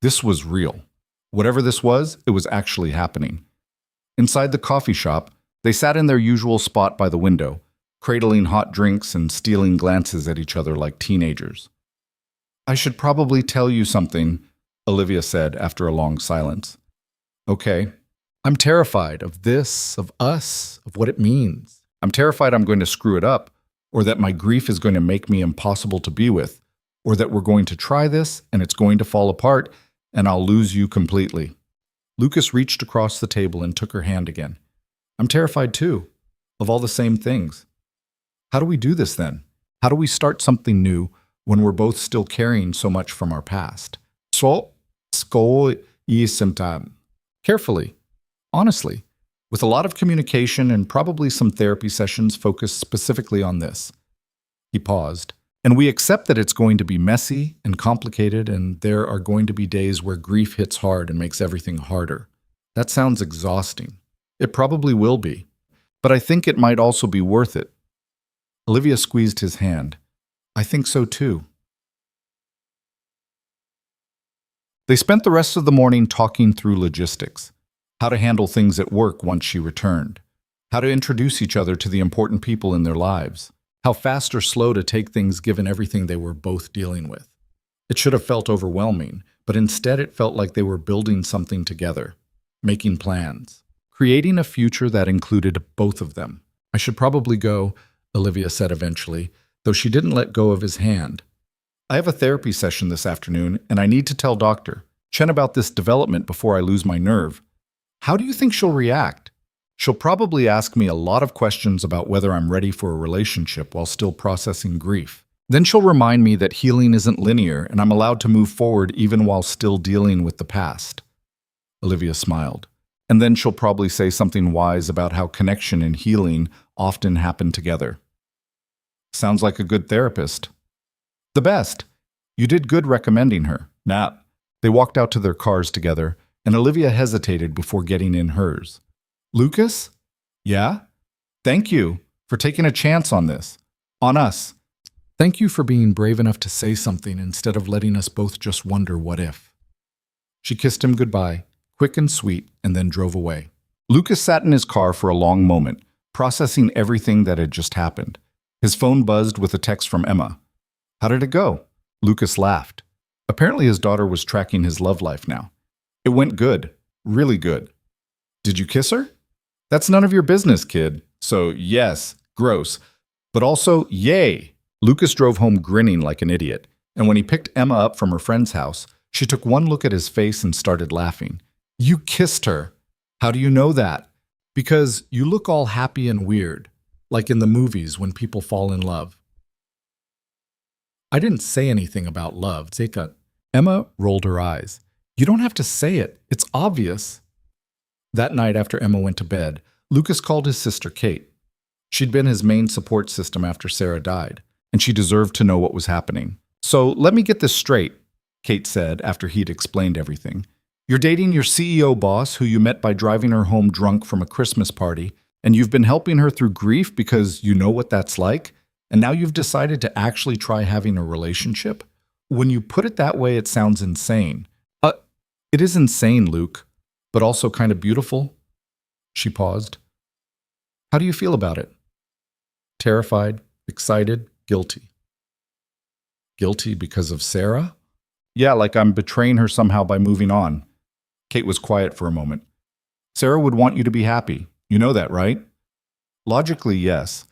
This was real. Whatever this was, it was actually happening. Inside the coffee shop, they sat in their usual spot by the window, cradling hot drinks and stealing glances at each other like teenagers. I should probably tell you something, Olivia said after a long silence. Okay. I'm terrified of this, of us, of what it means. I'm terrified I'm going to screw it up, or that my grief is going to make me impossible to be with, or that we're going to try this and it's going to fall apart and I'll lose you completely. Lucas reached across the table and took her hand again. I'm terrified too, of all the same things. How do we do this then? How do we start something new when we're both still carrying so much from our past? Carefully, honestly, with a lot of communication and probably some therapy sessions focused specifically on this. He paused. And we accept that it's going to be messy and complicated, and there are going to be days where grief hits hard and makes everything harder. That sounds exhausting. It probably will be. But I think it might also be worth it. Olivia squeezed his hand. I think so too. They spent the rest of the morning talking through logistics, how to handle things at work once she returned, how to introduce each other to the important people in their lives, how fast or slow to take things given everything they were both dealing with. It should have felt overwhelming, but instead it felt like they were building something together, making plans, creating a future that included both of them. I should probably go, Olivia said eventually, though she didn't let go of his hand. I have a therapy session this afternoon, and I need to tell Dr. Chen about this development before I lose my nerve. How do you think she'll react? She'll probably ask me a lot of questions about whether I'm ready for a relationship while still processing grief. Then she'll remind me that healing isn't linear and I'm allowed to move forward even while still dealing with the past. Olivia smiled. And then she'll probably say something wise about how connection and healing often happen together. Sounds like a good therapist. The best. You did good recommending her. Nah. They walked out to their cars together, and Olivia hesitated before getting in hers. Lucas? Yeah? Thank you for taking a chance on this. On us. Thank you for being brave enough to say something instead of letting us both just wonder what if. She kissed him goodbye, quick and sweet, and then drove away. Lucas sat in his car for a long moment, processing everything that had just happened. His phone buzzed with a text from Emma. How did it go? Lucas laughed. Apparently his daughter was tracking his love life now. It went good. Really good. Did you kiss her? That's none of your business, kid. So, yes, gross. But also, yay! Lucas drove home grinning like an idiot, and when he picked Emma up from her friend's house, she took one look at his face and started laughing. You kissed her. How do you know that? Because you look all happy and weird, like in the movies when people fall in love. I didn't say anything about love, Zeka. Emma rolled her eyes. You don't have to say it. It's obvious. That night after Emma went to bed, Lucas called his sister Kate. She'd been his main support system after Sarah died, and she deserved to know what was happening. So let me get this straight, Kate said after he'd explained everything. You're dating your CEO boss who you met by driving her home drunk from a Christmas party, and you've been helping her through grief because you know what that's like, and now you've decided to actually try having a relationship? When you put it that way, it sounds insane. It is insane, Luke. But also kind of beautiful? She paused. How do you feel about it? Terrified, excited, guilty. Guilty because of Sarah? Yeah, like I'm betraying her somehow by moving on. Kate was quiet for a moment. Sarah would want you to be happy. You know that, right? Logically, yes.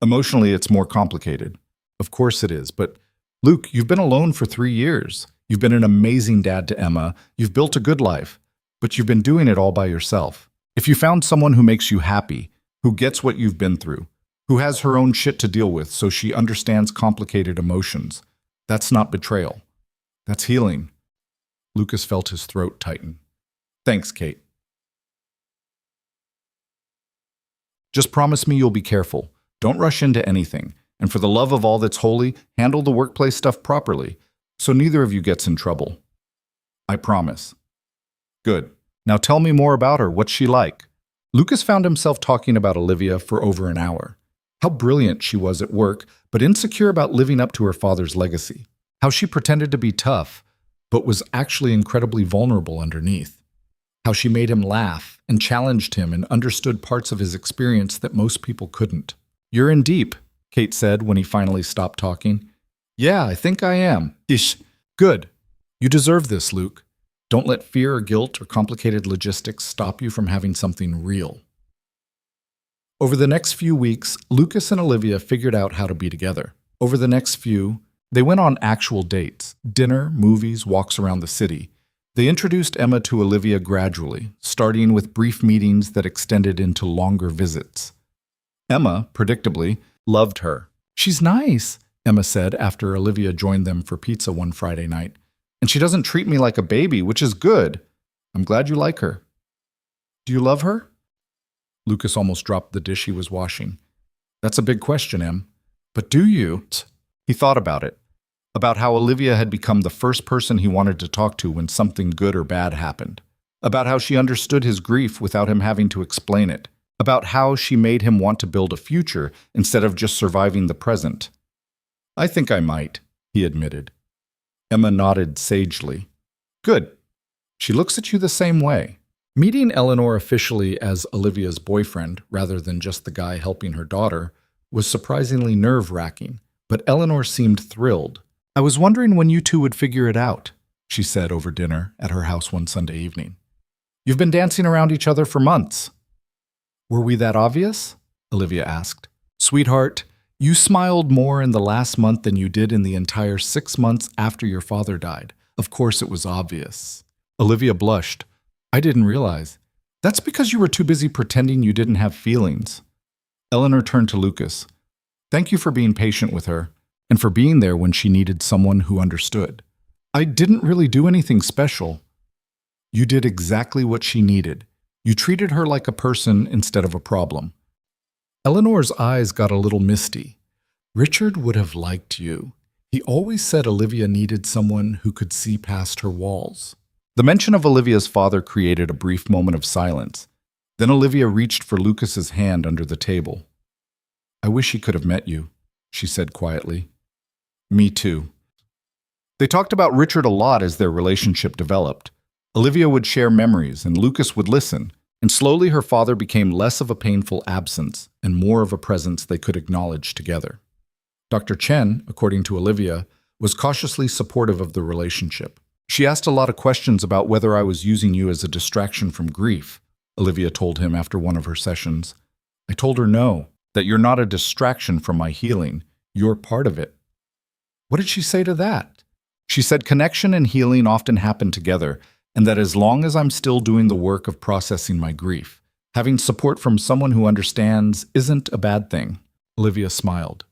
Emotionally, it's more complicated. Of course it is, but Luke, you've been alone for 3 years. You've been an amazing dad to Emma. You've built a good life. But you've been doing it all by yourself. If you found someone who makes you happy, who gets what you've been through, who has her own shit to deal with so she understands complicated emotions, that's not betrayal. That's healing. Lucas felt his throat tighten. Thanks, Kate. Just promise me you'll be careful. Don't rush into anything. And for the love of all that's holy, handle the workplace stuff properly, so neither of you gets in trouble. I promise. Good. Now tell me more about her. What's she like? Lucas found himself talking about Olivia for over an hour. How brilliant she was at work, but insecure about living up to her father's legacy. How she pretended to be tough, but was actually incredibly vulnerable underneath. How she made him laugh and challenged him and understood parts of his experience that most people couldn't. "You're in deep," Kate said when he finally stopped talking. "Yeah, I think I am. Ish. Good. You deserve this, Luke. Don't let fear or guilt or complicated logistics stop you from having something real." Over the next few weeks, Lucas and Olivia figured out how to be together. They went on actual dates, dinner, movies, walks around the city. They introduced Emma to Olivia gradually, starting with brief meetings that extended into longer visits. Emma, predictably, loved her. "She's nice," Emma said after Olivia joined them for pizza one Friday night. "And she doesn't treat me like a baby, which is good. I'm glad you like her." "Do you love her?" Lucas almost dropped the dish he was washing. "That's a big question, Em. But do you?" He thought about how Olivia had become the first person he wanted to talk to when something good or bad happened, about how she understood his grief without him having to explain it, about how she made him want to build a future instead of just surviving the present. "I think I might," he admitted. Emma nodded sagely. "Good. She looks at you the same way." Meeting Eleanor officially as Olivia's boyfriend, rather than just the guy helping her daughter, was surprisingly nerve-wracking, but Eleanor seemed thrilled. "I was wondering when you two would figure it out," she said over dinner at her house one Sunday evening. "You've been dancing around each other for months." "Were we that obvious?" Olivia asked. "Sweetheart, you smiled more in the last month than you did in the entire 6 months after your father died. Of course it was obvious." Olivia blushed. "I didn't realize." "That's because you were too busy pretending you didn't have feelings." Eleanor turned to Lucas. "Thank you for being patient with her, and for being there when she needed someone who understood. I didn't really do anything special." "You did exactly what she needed. You treated her like a person instead of a problem." Eleanor's eyes got a little misty. "Richard would have liked you. He always said Olivia needed someone who could see past her walls." The mention of Olivia's father created a brief moment of silence. Then Olivia reached for Lucas's hand under the table. "I wish he could have met you," she said quietly. "Me too." They talked about Richard a lot as their relationship developed. Olivia would share memories and Lucas would listen, and slowly her father became less of a painful absence and more of a presence they could acknowledge together. Dr. Chen, according to Olivia, was cautiously supportive of the relationship. "She asked a lot of questions about whether I was using you as a distraction from grief," Olivia told him after one of her sessions. "I told her no, that you're not a distraction from my healing. You're part of it." "What did she say to that?" "She said connection and healing often happen together, and that as long as I'm still doing the work of processing my grief, having support from someone who understands isn't a bad thing." Olivia smiled.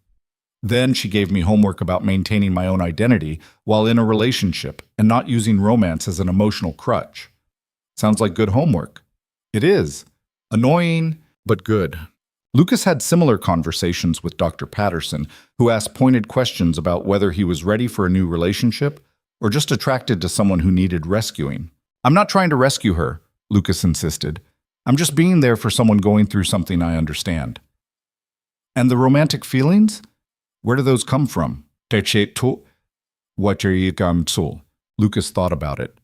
"Then she gave me homework about maintaining my own identity while in a relationship and not using romance as an emotional crutch." "Sounds like good homework." "It is. Annoying, but good." Lucas had similar conversations with Dr. Patterson, who asked pointed questions about whether he was ready for a new relationship or just attracted to someone who needed rescuing. "I'm not trying to rescue her," Lucas insisted. "I'm just being there for someone going through something I understand." "And the romantic feelings? Where do those come from?" Lucas thought about it.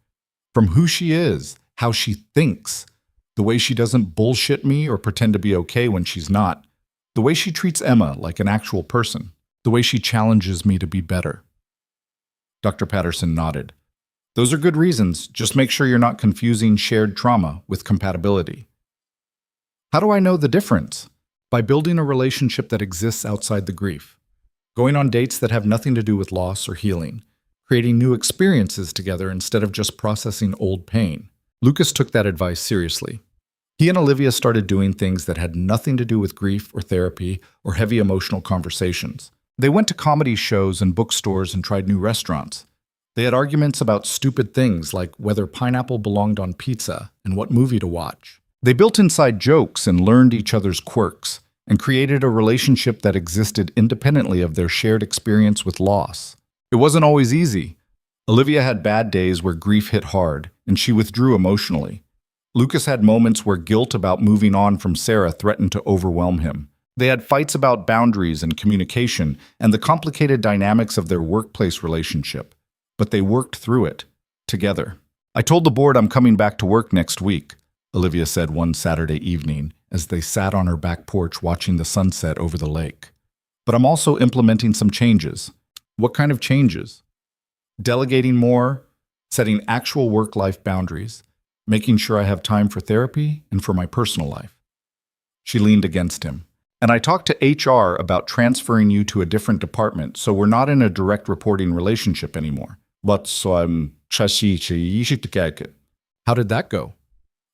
"From who she is, how she thinks, the way she doesn't bullshit me or pretend to be okay when she's not, the way she treats Emma like an actual person, the way she challenges me to be better." Dr. Patterson nodded. "Those are good reasons. Just make sure you're not confusing shared trauma with compatibility." "How do I know the difference?" "By building a relationship that exists outside the grief. Going on dates that have nothing to do with loss or healing. Creating new experiences together instead of just processing old pain." Lucas took that advice seriously. He and Olivia started doing things that had nothing to do with grief or therapy or heavy emotional conversations. They went to comedy shows and bookstores and tried new restaurants. They had arguments about stupid things like whether pineapple belonged on pizza and what movie to watch. They built inside jokes and learned each other's quirks and created a relationship that existed independently of their shared experience with loss. It wasn't always easy. Olivia had bad days where grief hit hard, and she withdrew emotionally. Lucas had moments where guilt about moving on from Sarah threatened to overwhelm him. They had fights about boundaries and communication and the complicated dynamics of their workplace relationship. But they worked through it, together. "I told the board I'm coming back to work next week," Olivia said one Saturday evening as they sat on her back porch watching the sunset over the lake. "But I'm also implementing some changes." "What kind of changes?" "Delegating more, setting actual work-life boundaries, making sure I have time for therapy and for my personal life." She leaned against him. "And I talked to HR about transferring you to a different department, so we're not in a direct reporting relationship anymore." "But so I'm How did that go?"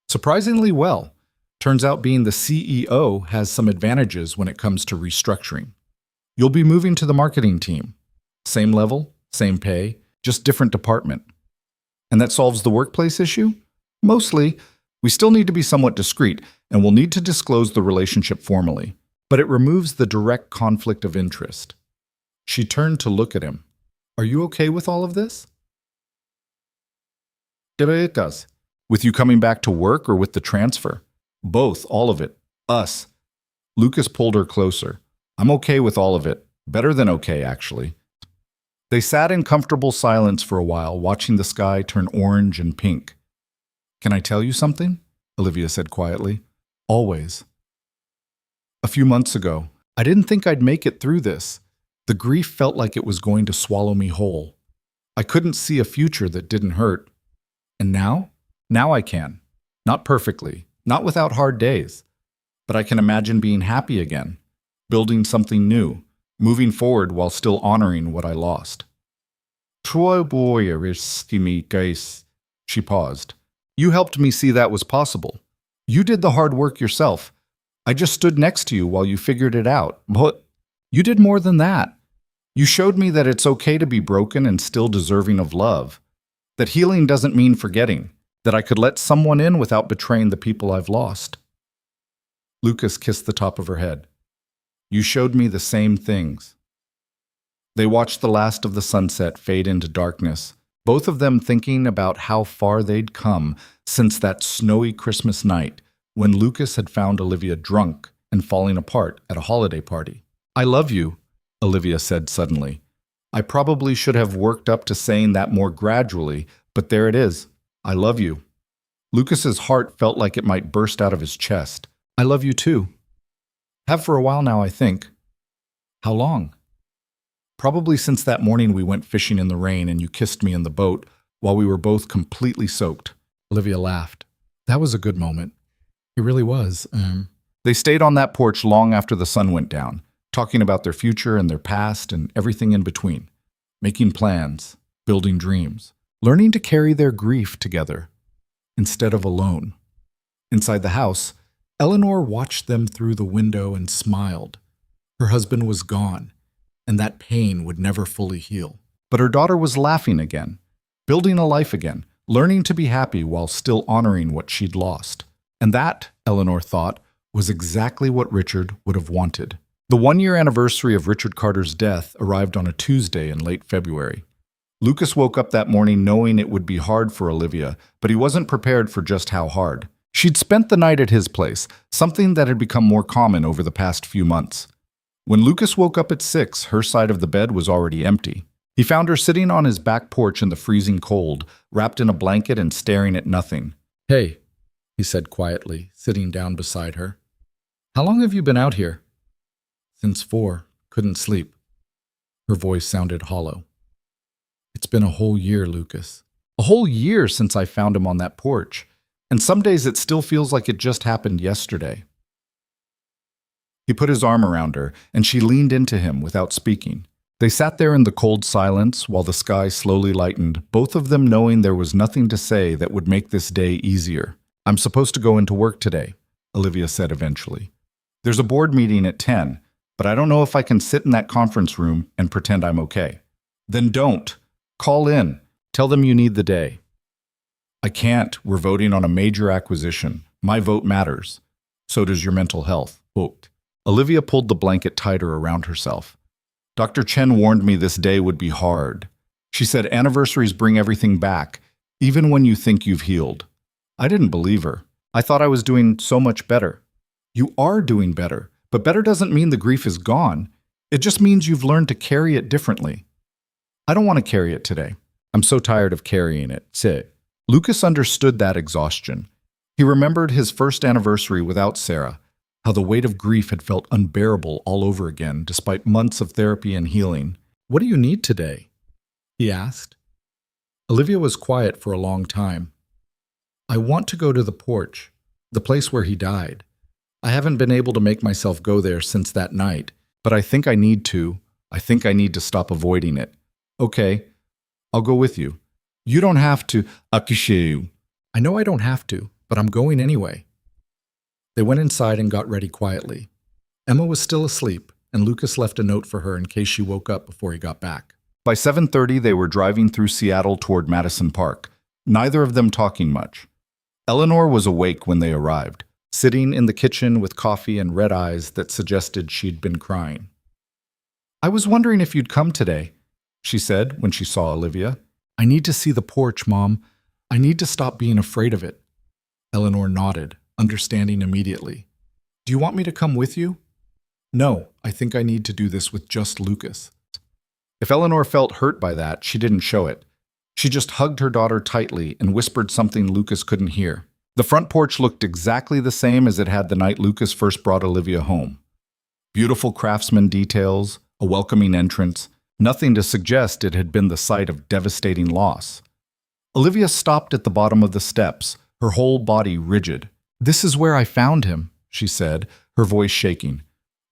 "Surprisingly well. Turns out being the CEO has some advantages when it comes to restructuring. You'll be moving to the marketing team. Same level, same pay, just different department. And that solves the workplace issue? Mostly. We still need to be somewhat discreet, and we'll need to disclose the relationship formally. But it removes the direct conflict of interest." She turned to look at him. "Are you okay with all of this?" "It does." "With you coming back to work or with the transfer?" "Both, all of it. Us." Lucas pulled her closer. "I'm okay with all of it. Better than okay, actually." They sat in comfortable silence for a while, watching the sky turn orange and pink. "Can I tell you something?" Olivia said quietly. "Always. A few months ago, I didn't think I'd make it through this. The grief felt like it was going to swallow me whole. I couldn't see a future that didn't hurt. And now? Now I can. Not perfectly, not without hard days. But I can imagine being happy again, building something new, moving forward while still honoring what I lost." She paused. "You helped me see that was possible. You did the hard work yourself. I just stood next to you while you figured it out. But you did more than that. You showed me that it's okay to be broken and still deserving of love. That healing doesn't mean forgetting. That I could let someone in without betraying the people I've lost." Lucas kissed the top of her head. "You showed me the same things." They watched the last of the sunset fade into darkness, both of them thinking about how far they'd come since that snowy Christmas night when Lucas had found Olivia drunk and falling apart at a holiday party. "I love you," Olivia said suddenly. "I probably should have worked up to saying that more gradually, but there it is. I love you." Lucas's heart felt like it might burst out of his chest. "I love you too. Have for a while now, I think." "How long?" "Probably since that morning we went fishing in the rain and you kissed me in the boat while we were both completely soaked." Olivia laughed. "That was a good moment. It really was." They stayed on that porch long after the sun went down, talking about their future and their past and everything in between, making plans, building dreams, learning to carry their grief together instead of alone. Inside the house, Eleanor watched them through the window and smiled. Her husband was gone, and that pain would never fully heal. But her daughter was laughing again, building a life again, learning to be happy while still honoring what she'd lost. And that, Eleanor thought, was exactly what Richard would have wanted. The one-year anniversary of Richard Carter's death arrived on a Tuesday in late February. Lucas woke up that morning knowing it would be hard for Olivia, but he wasn't prepared for just how hard. She'd spent the night at his place, something that had become more common over the past few months. When Lucas woke up at 6, her side of the bed was already empty. He found her sitting on his back porch in the freezing cold, wrapped in a blanket and staring at nothing. "Hey," he said quietly, sitting down beside her. "How long have you been out here?" "Since 4. Couldn't sleep." Her voice sounded hollow. "It's been a whole year, Lucas. A whole year since I found him on that porch. And some days it still feels like it just happened yesterday." He put his arm around her, and she leaned into him without speaking. They sat there in the cold silence while the sky slowly lightened, both of them knowing there was nothing to say that would make this day easier. "I'm supposed to go into work today," Olivia said eventually. "There's a board meeting at 10, but I don't know if I can sit in that conference room and pretend I'm okay." "Then don't. Call in. Tell them you need the day." "I can't. We're voting on a major acquisition. My vote matters. So does your mental health." Booked. Olivia pulled the blanket tighter around herself. "Dr. Chen warned me this day would be hard. She said anniversaries bring everything back, even when you think you've healed." I didn't believe her. I thought I was doing so much better. You are doing better, but better doesn't mean the grief is gone. It just means you've learned to carry it differently. I don't want to carry it today. I'm so tired of carrying it. Say. Lucas understood that exhaustion. He remembered his first anniversary without Sarah, how the weight of grief had felt unbearable all over again, despite months of therapy and healing. What do you need today? He asked. Olivia was quiet for a long time. I want to go to the porch, the place where he died. I haven't been able to make myself go there since that night, but I think I need to. I think I need to stop avoiding it. Okay, I'll go with you. You don't have to, Akishu. I know I don't have to, but I'm going anyway. They went inside and got ready quietly. Emma was still asleep, and Lucas left a note for her in case she woke up before he got back. By 7:30, they were driving through Seattle toward Madison Park, neither of them talking much. Eleanor was awake when they arrived, sitting in the kitchen with coffee and red eyes that suggested she'd been crying. I was wondering if you'd come today, she said when she saw Olivia. I need to see the porch, Mom. I need to stop being afraid of it. Eleanor nodded, understanding immediately. Do you want me to come with you? No, I think I need to do this with just Lucas. If Eleanor felt hurt by that, she didn't show it. She just hugged her daughter tightly and whispered something Lucas couldn't hear. The front porch looked exactly the same as it had the night Lucas first brought Olivia home. Beautiful craftsman details, a welcoming entrance, nothing to suggest it had been the site of devastating loss. Olivia stopped at the bottom of the steps, her whole body rigid. This is where I found him, she said, her voice shaking.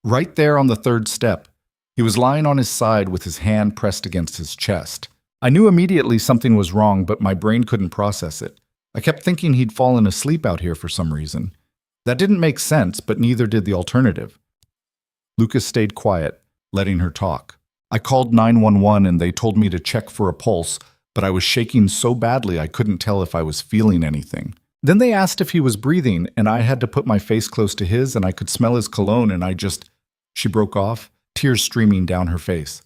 Right there on the third step. He was lying on his side with his hand pressed against his chest. I knew immediately something was wrong, but my brain couldn't process it. I kept thinking he'd fallen asleep out here for some reason. That didn't make sense, but neither did the alternative. Lucas stayed quiet, letting her talk. I called 911 and they told me to check for a pulse, but I was shaking so badly I couldn't tell if I was feeling anything. Then they asked if he was breathing, and I had to put my face close to his, and I could smell his cologne, and I just... She broke off, tears streaming down her face.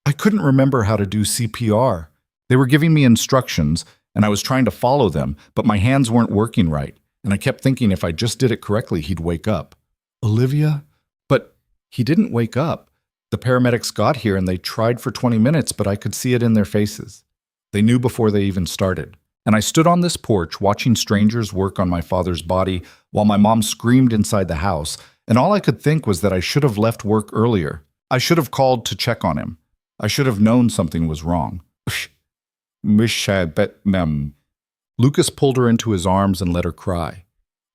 I couldn't remember how to do CPR. They were giving me instructions, and I was trying to follow them, but my hands weren't working right, and I kept thinking if I just did it correctly, he'd wake up. Olivia? But he didn't wake up. The paramedics got here, and they tried for 20 minutes, but I could see it in their faces. They knew before they even started. And I stood on this porch watching strangers work on my father's body while my mom screamed inside the house, and all I could think was that I should have left work earlier. I should have called to check on him. I should have known something was wrong. Lucas pulled her into his arms and let her cry.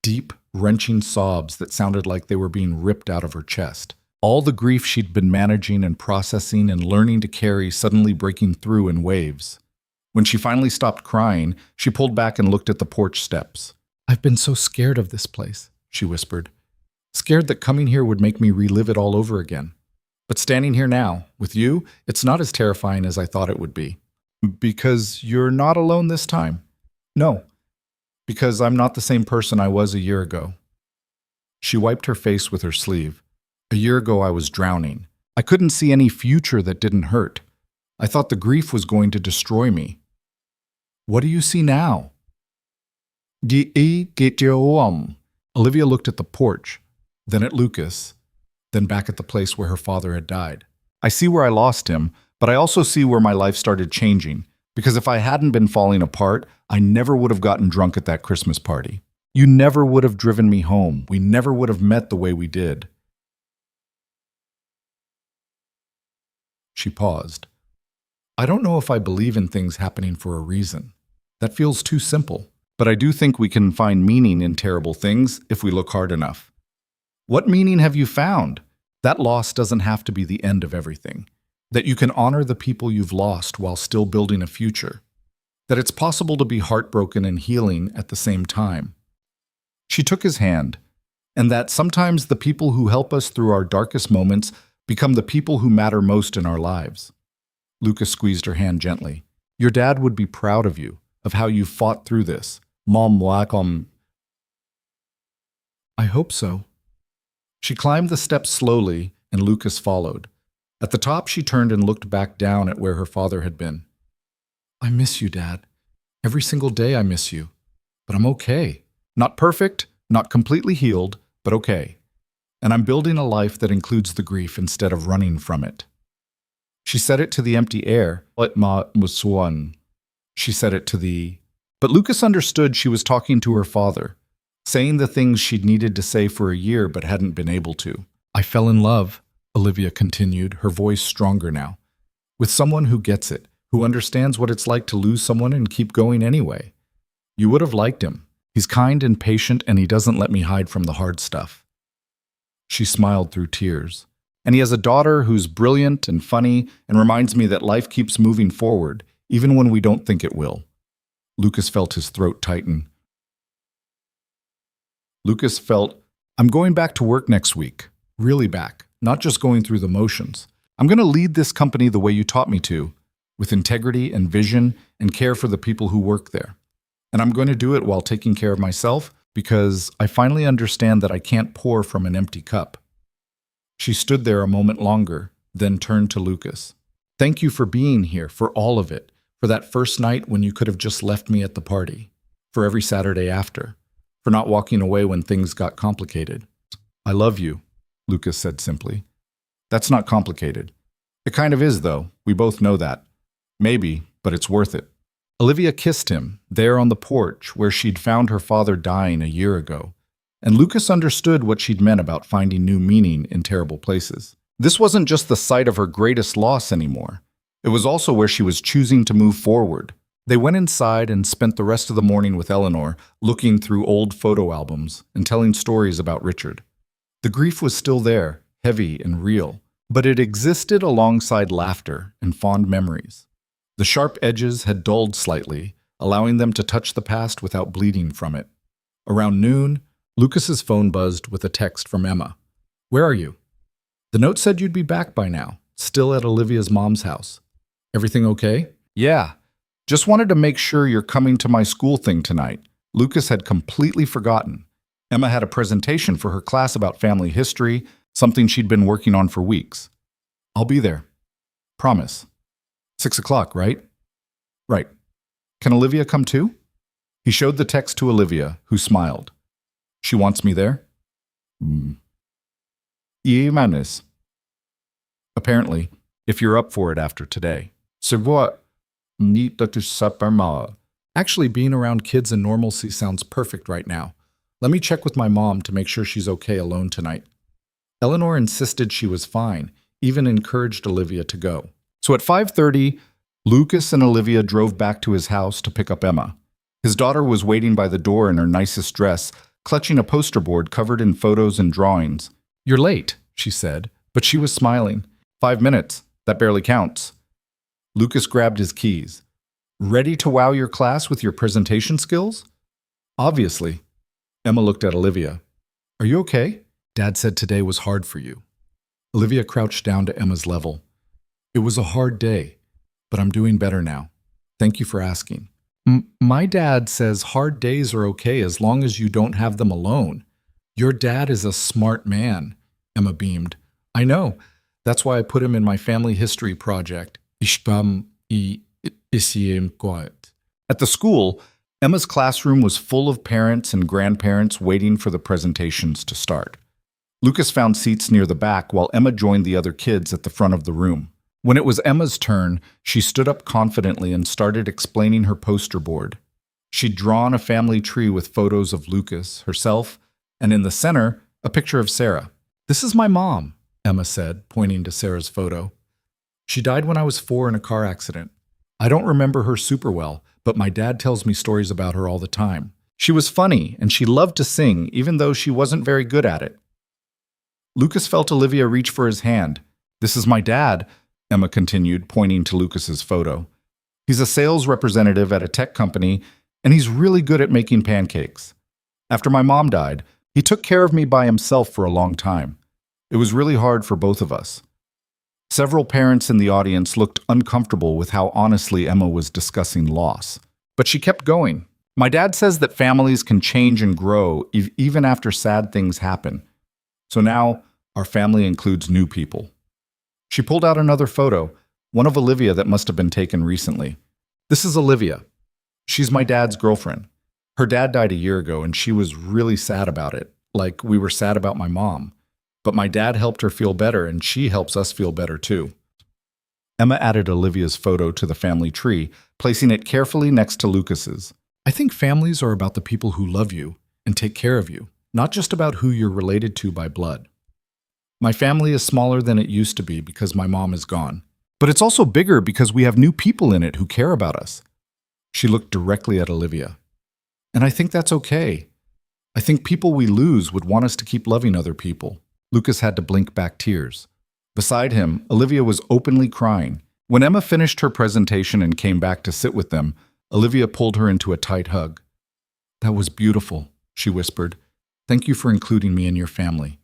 Deep, wrenching sobs that sounded like they were being ripped out of her chest. All the grief she'd been managing and processing and learning to carry suddenly breaking through in waves. When she finally stopped crying, she pulled back and looked at the porch steps. I've been so scared of this place, she whispered. Scared that coming here would make me relive it all over again. But standing here now, with you, it's not as terrifying as I thought it would be. Because you're not alone this time? No, because I'm not the same person I was a year ago. She wiped her face with her sleeve. A year ago I was drowning. I couldn't see any future that didn't hurt. I thought the grief was going to destroy me. What do you see now? Olivia looked at the porch, then at Lucas, then back at the place where her father had died. I see where I lost him, but I also see where my life started changing, because if I hadn't been falling apart, I never would have gotten drunk at that Christmas party. You never would have driven me home. We never would have met the way we did. She paused. I don't know if I believe in things happening for a reason. That feels too simple. But I do think we can find meaning in terrible things if we look hard enough. What meaning have you found? That loss doesn't have to be the end of everything. That you can honor the people you've lost while still building a future. That it's possible to be heartbroken and healing at the same time. She took his hand, and that sometimes the people who help us through our darkest moments become the people who matter most in our lives. Lucas squeezed her hand gently. Your dad would be proud of you, of how you fought through this. Mom, I hope so. She climbed the steps slowly, and Lucas followed. At the top, she turned and looked back down at where her father had been. I miss you, Dad. Every single day I miss you. But I'm okay. Not perfect, not completely healed, but okay. And I'm building a life that includes the grief instead of running from it. She said it to the empty air. She said it to the... But Lucas understood she was talking to her father, saying the things she'd needed to say for a year but hadn't been able to. I fell in love, Olivia continued, her voice stronger now, with someone who gets it, who understands what it's like to lose someone and keep going anyway. You would have liked him. He's kind and patient, and he doesn't let me hide from the hard stuff. She smiled through tears. And he has a daughter who's brilliant and funny and reminds me that life keeps moving forward, even when we don't think it will. Lucas felt his throat tighten. Lucas felt, I'm going back to work next week. Really back. Not just going through the motions. I'm going to lead this company the way you taught me to, with integrity and vision and care for the people who work there. And I'm going to do it while taking care of myself because I finally understand that I can't pour from an empty cup. She stood there a moment longer, then turned to Lucas. Thank you for being here, for all of it, for that first night when you could have just left me at the party, for every Saturday after, for not walking away when things got complicated. I love you, Lucas said simply. That's not complicated. It kind of is, though. We both know that. Maybe, but it's worth it. Olivia kissed him, there on the porch where she'd found her father dying a year ago, and Lucas understood what she'd meant about finding new meaning in terrible places. This wasn't just the site of her greatest loss anymore. It was also where she was choosing to move forward. They went inside and spent the rest of the morning with Eleanor, looking through old photo albums and telling stories about Richard. The grief was still there, heavy and real, but it existed alongside laughter and fond memories. The sharp edges had dulled slightly, allowing them to touch the past without bleeding from it. Around noon, Lucas's phone buzzed with a text from Emma. Where are you? The note said you'd be back by now, still at Olivia's mom's house. Everything okay? Yeah. Just wanted to make sure you're coming to my school thing tonight. Lucas had completely forgotten. Emma had a presentation for her class about family history, something she'd been working on for weeks. I'll be there. Promise. 6 o'clock, right? Right. Can Olivia come too? He showed the text to Olivia, who smiled. She wants me there? Imanis. Apparently, if you're up for it after today. Actually, being around kids and normalcy sounds perfect right now. Let me check with my mom to make sure she's okay alone tonight. Eleanor insisted she was fine, even encouraged Olivia to go. So at 5:30, Lucas and Olivia drove back to his house to pick up Emma. His daughter was waiting by the door in her nicest dress, clutching a poster board covered in photos and drawings. You're late, she said, but she was smiling. 5 minutes. That barely counts. Lucas grabbed his keys. Ready to wow your class with your presentation skills? Obviously. Emma looked at Olivia. Are you okay? Dad said today was hard for you. Olivia crouched down to Emma's level. It was a hard day, but I'm doing better now. Thank you for asking. My dad says hard days are okay as long as you don't have them alone. Your dad is a smart man, Emma beamed. I know. That's why I put him in my family history project. At the school, Emma's classroom was full of parents and grandparents waiting for the presentations to start. Lucas found seats near the back while Emma joined the other kids at the front of the room. When it was Emma's turn, she stood up confidently and started explaining her poster board. She'd drawn a family tree with photos of Lucas, herself, and in the center, a picture of Sarah. This is my mom, Emma said, pointing to Sarah's photo. She died when I was 4 in a car accident. I don't remember her super well, but my dad tells me stories about her all the time. She was funny, and she loved to sing, even though she wasn't very good at it. Lucas felt Olivia reach for his hand. This is my dad, Emma continued, pointing to Lucas's photo. He's a sales representative at a tech company, and he's really good at making pancakes. After my mom died, he took care of me by himself for a long time. It was really hard for both of us. Several parents in the audience looked uncomfortable with how honestly Emma was discussing loss. But she kept going. My dad says that families can change and grow even after sad things happen. So now, our family includes new people. She pulled out another photo, one of Olivia that must have been taken recently. This is Olivia. She's my dad's girlfriend. Her dad died a year ago, and she was really sad about it, like we were sad about my mom. But my dad helped her feel better, and she helps us feel better too. Emma added Olivia's photo to the family tree, placing it carefully next to Lucas's. I think families are about the people who love you and take care of you, not just about who you're related to by blood. My family is smaller than it used to be because my mom is gone. But it's also bigger because we have new people in it who care about us. She looked directly at Olivia. And I think that's okay. I think people we lose would want us to keep loving other people. Lucas had to blink back tears. Beside him, Olivia was openly crying. When Emma finished her presentation and came back to sit with them, Olivia pulled her into a tight hug. That was beautiful, she whispered. Thank you for including me in your family.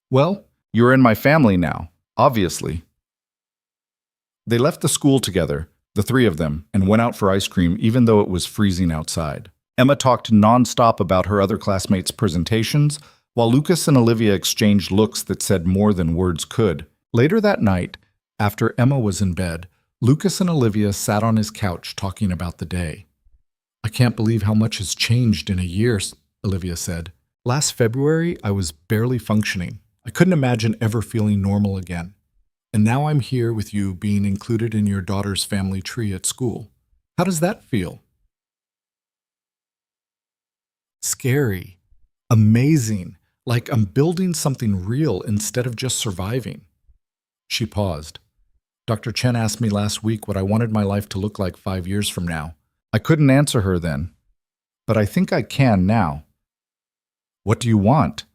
Well, you're in my family now, obviously. They left the school together, the three of them, and went out for ice cream even though it was freezing outside. Emma talked nonstop about her other classmates' presentations, while Lucas and Olivia exchanged looks that said more than words could. Later that night, after Emma was in bed, Lucas and Olivia sat on his couch talking about the day. I can't believe how much has changed in a year, Olivia said. Last February, I was barely functioning. I couldn't imagine ever feeling normal again. And now I'm here with you being included in your daughter's family tree at school. How does that feel? Scary. Amazing. Like I'm building something real instead of just surviving. She paused. Dr. Chen asked me last week what I wanted my life to look like 5 years from now. I couldn't answer her then, but I think I can now. What do you want?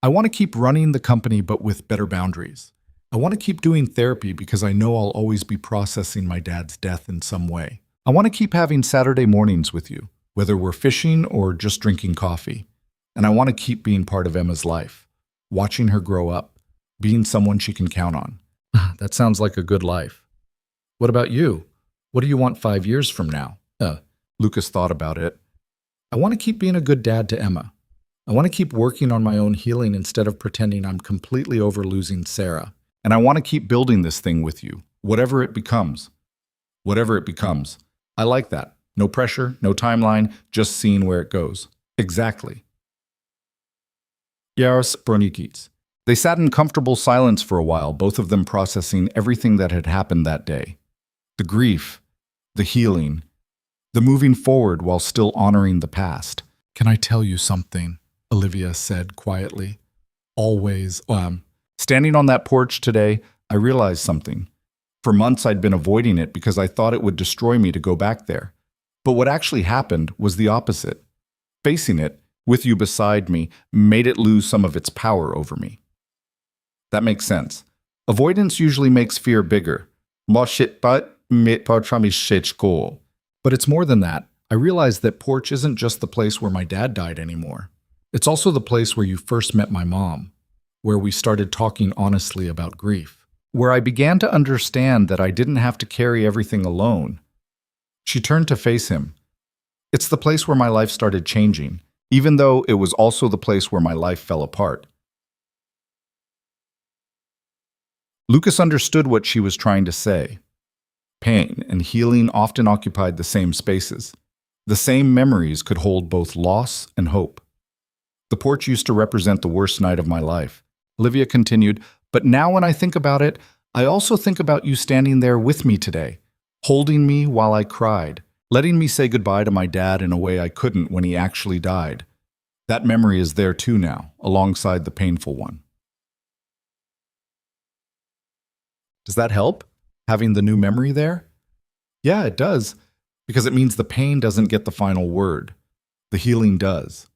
I want to keep running the company but with better boundaries. I want to keep doing therapy because I know I'll always be processing my dad's death in some way. I want to keep having Saturday mornings with you, whether we're fishing or just drinking coffee. And I want to keep being part of Emma's life, watching her grow up, being someone she can count on. That sounds like a good life. What about you? What do you want 5 years from now? Lucas thought about it. I want to keep being a good dad to Emma. I want to keep working on my own healing instead of pretending I'm completely over losing Sarah. And I want to keep building this thing with you, whatever it becomes. Whatever it becomes. I like that. No pressure, no timeline, just seeing where it goes. Exactly. Yaros Bronikits. They sat in comfortable silence for a while, both of them processing everything that had happened that day. The grief, the healing, the moving forward while still honoring the past. Can I tell you something? Olivia said quietly. Always. Standing on that porch today, I realized something. For months I'd been avoiding it because I thought it would destroy me to go back there. But what actually happened was the opposite. Facing it, with you beside me, made it lose some of its power over me. That makes sense. Avoidance usually makes fear bigger. But it's more than that. I realized that porch isn't just the place where my dad died anymore. It's also the place where you first met my mom, where we started talking honestly about grief, where I began to understand that I didn't have to carry everything alone. She turned to face him. It's the place where my life started changing, even though it was also the place where my life fell apart. Lucas understood what she was trying to say. Pain and healing often occupied the same spaces. The same memories could hold both loss and hope. The porch used to represent the worst night of my life. Olivia continued, but now when I think about it, I also think about you standing there with me today, holding me while I cried, letting me say goodbye to my dad in a way I couldn't when he actually died. That memory is there too now, alongside the painful one. Does that help, having the new memory there? Yeah, it does, because it means the pain doesn't get the final word. The healing does.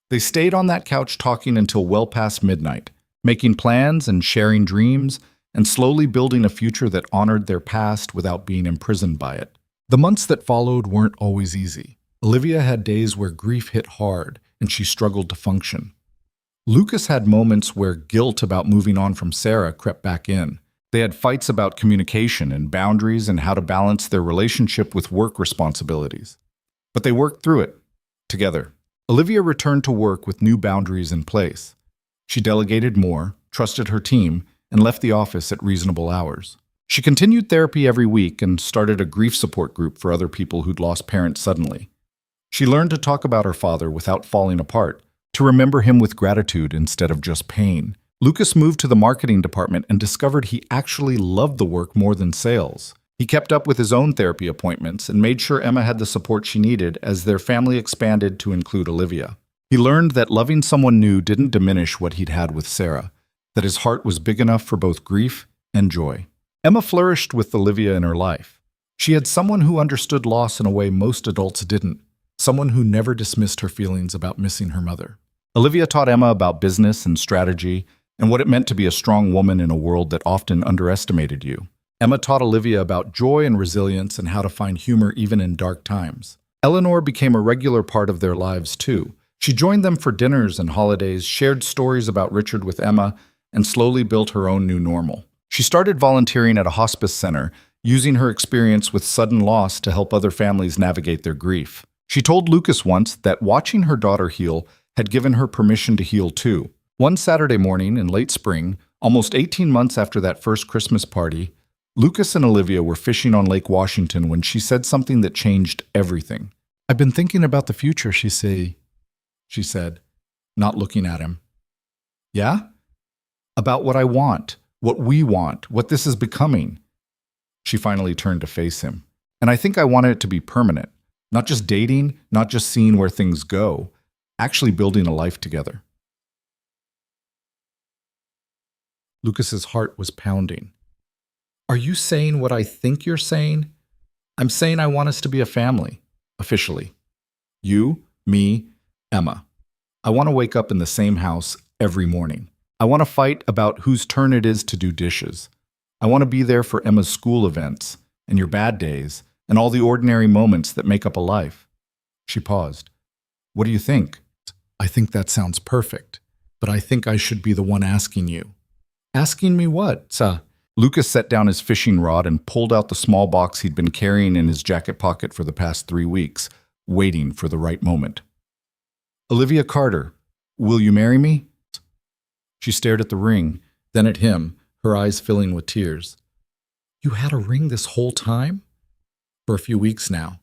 They stayed on that couch talking until well past midnight, making plans and sharing dreams, and slowly building a future that honored their past without being imprisoned by it. The months that followed weren't always easy. Olivia had days where grief hit hard, and she struggled to function. Lucas had moments where guilt about moving on from Sarah crept back in. They had fights about communication and boundaries and how to balance their relationship with work responsibilities. But they worked through it, together. Olivia returned to work with new boundaries in place. She delegated more, trusted her team, and left the office at reasonable hours. She continued therapy every week and started a grief support group for other people who'd lost parents suddenly. She learned to talk about her father without falling apart, to remember him with gratitude instead of just pain. Lucas moved to the marketing department and discovered he actually loved the work more than sales. He kept up with his own therapy appointments and made sure Emma had the support she needed as their family expanded to include Olivia. He learned that loving someone new didn't diminish what he'd had with Sarah, that his heart was big enough for both grief and joy. Emma flourished with Olivia in her life. She had someone who understood loss in a way most adults didn't, someone who never dismissed her feelings about missing her mother. Olivia taught Emma about business and strategy and what it meant to be a strong woman in a world that often underestimated you. Emma taught Olivia about joy and resilience and how to find humor even in dark times. Eleanor became a regular part of their lives too. She joined them for dinners and holidays, shared stories about Richard with Emma, and slowly built her own new normal. She started volunteering at a hospice center, using her experience with sudden loss to help other families navigate their grief. She told Lucas once that watching her daughter heal had given her permission to heal too. One Saturday morning in late spring, almost 18 months after that first Christmas party, Lucas and Olivia were fishing on Lake Washington when she said something that changed everything. "I've been thinking about the future," she said, not looking at him. "Yeah? About what I want, what we want, what this is becoming." She finally turned to face him. "And I think I wanted it to be permanent. Not just dating, not just seeing where things go, actually building a life together." Lucas's heart was pounding. "Are you saying what I think you're saying?" "I'm saying I want us to be a family, officially. You, me, Emma. I want to wake up in the same house every morning. I want to fight about whose turn it is to do dishes. I want to be there for Emma's school events, and your bad days, and all the ordinary moments that make up a life." She paused. "What do you think?" "I think that sounds perfect, but I think I should be the one asking you." "Asking me what, sir?" Lucas set down his fishing rod and pulled out the small box he'd been carrying in his jacket pocket for the past 3 weeks, waiting for the right moment. "Olivia Carter, will you marry me?" She stared at the ring, then at him, her eyes filling with tears. "You had a ring this whole time?" "For a few weeks now.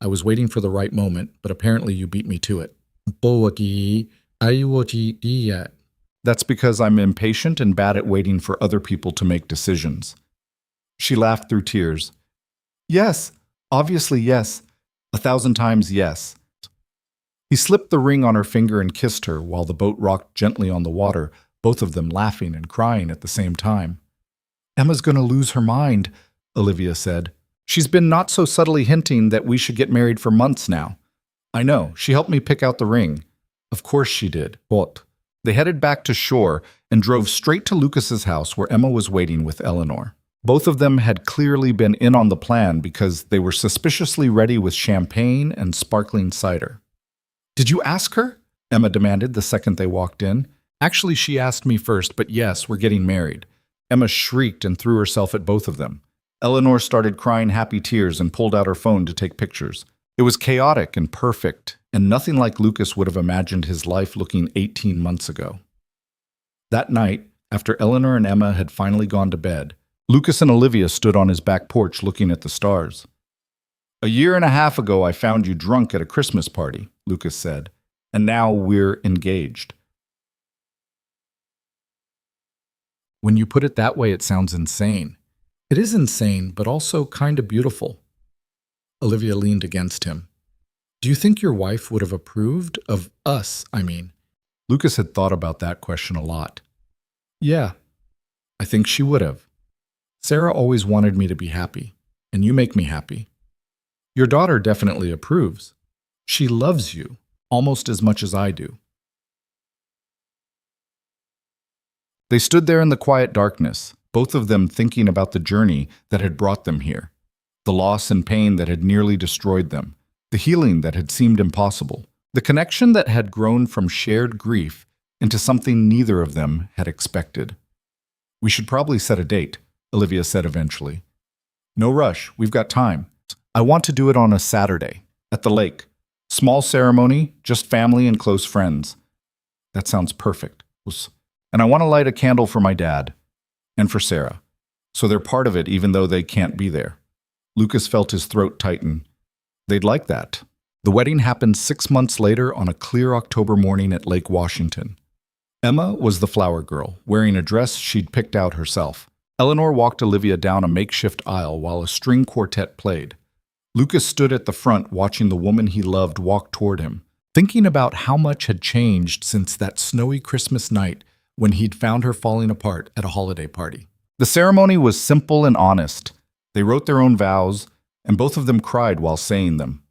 I was waiting for the right moment, but apparently you beat me to it." "That's because I'm impatient and bad at waiting for other people to make decisions." She laughed through tears. "Yes, obviously yes. 1,000 times yes." He slipped the ring on her finger and kissed her while the boat rocked gently on the water, both of them laughing and crying at the same time. "Emma's going to lose her mind," Olivia said. "She's been not so subtly hinting that we should get married for months now." "I know. She helped me pick out the ring." "Of course she did." What? They headed back to shore and drove straight to Lucas's house where Emma was waiting with Eleanor. Both of them had clearly been in on the plan because they were suspiciously ready with champagne and sparkling cider. "Did you ask her?" Emma demanded the second they walked in. "Actually, she asked me first, but yes, we're getting married." Emma shrieked and threw herself at both of them. Eleanor started crying happy tears and pulled out her phone to take pictures. It was chaotic and perfect, and nothing like Lucas would have imagined his life looking 18 months ago. That night, after Eleanor and Emma had finally gone to bed, Lucas and Olivia stood on his back porch looking at the stars. "A year and a half ago, I found you drunk at a Christmas party," Lucas said, "and now we're engaged." When you put it that way, it sounds insane. It is insane, but also kind of beautiful. Olivia leaned against him. "Do you think your wife would have approved of us, I mean?" Lucas had thought about that question a lot. "Yeah, I think she would have. Sarah always wanted me to be happy, and you make me happy. Your daughter definitely approves. She loves you almost as much as I do." They stood there in the quiet darkness, both of them thinking about the journey that had brought them here, the loss and pain that had nearly destroyed them, the healing that had seemed impossible, the connection that had grown from shared grief into something neither of them had expected. "We should probably set a date," Olivia said eventually. "No rush, we've got time. I want to do it on a Saturday, at the lake. Small ceremony, just family and close friends." "That sounds perfect. And I want to light a candle for my dad, and for Sarah, so they're part of it even though they can't be there." Lucas felt his throat tighten. "They'd like that." The wedding happened 6 months later on a clear October morning at Lake Washington. Emma was the flower girl, wearing a dress she'd picked out herself. Eleanor walked Olivia down a makeshift aisle while a string quartet played. Lucas stood at the front watching the woman he loved walk toward him, thinking about how much had changed since that snowy Christmas night when he'd found her falling apart at a holiday party. The ceremony was simple and honest. They wrote their own vows, and both of them cried while saying them.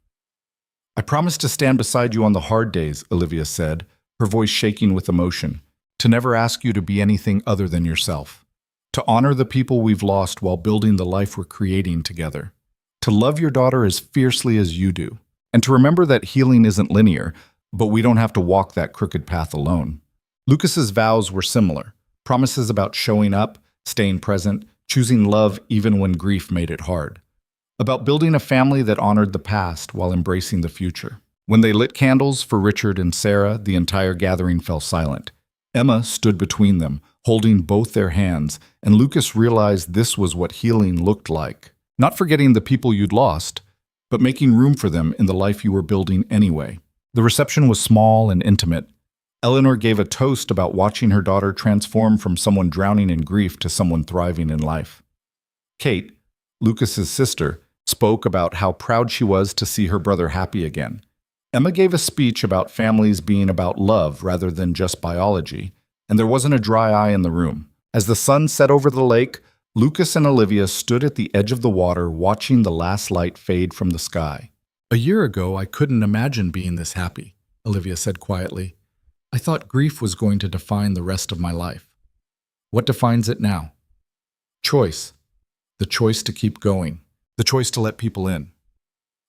"I promise to stand beside you on the hard days," Olivia said, her voice shaking with emotion, "to never ask you to be anything other than yourself, to honor the people we've lost while building the life we're creating together, to love your daughter as fiercely as you do, and to remember that healing isn't linear, but we don't have to walk that crooked path alone." Lucas's vows were similar, promises about showing up, staying present, choosing love even when grief made it hard, about building a family that honored the past while embracing the future. When they lit candles for Richard and Sarah, the entire gathering fell silent. Emma stood between them, holding both their hands, and Lucas realized this was what healing looked like. Not forgetting the people you'd lost, but making room for them in the life you were building anyway. The reception was small and intimate. Eleanor gave a toast about watching her daughter transform from someone drowning in grief to someone thriving in life. Kate, Lucas's sister, spoke about how proud she was to see her brother happy again. Emma gave a speech about families being about love rather than just biology, and there wasn't a dry eye in the room. As the sun set over the lake, Lucas and Olivia stood at the edge of the water watching the last light fade from the sky. "A year ago, I couldn't imagine being this happy," Olivia said quietly. "I thought grief was going to define the rest of my life. What defines it now? Choice. The choice to keep going. The choice to let people in.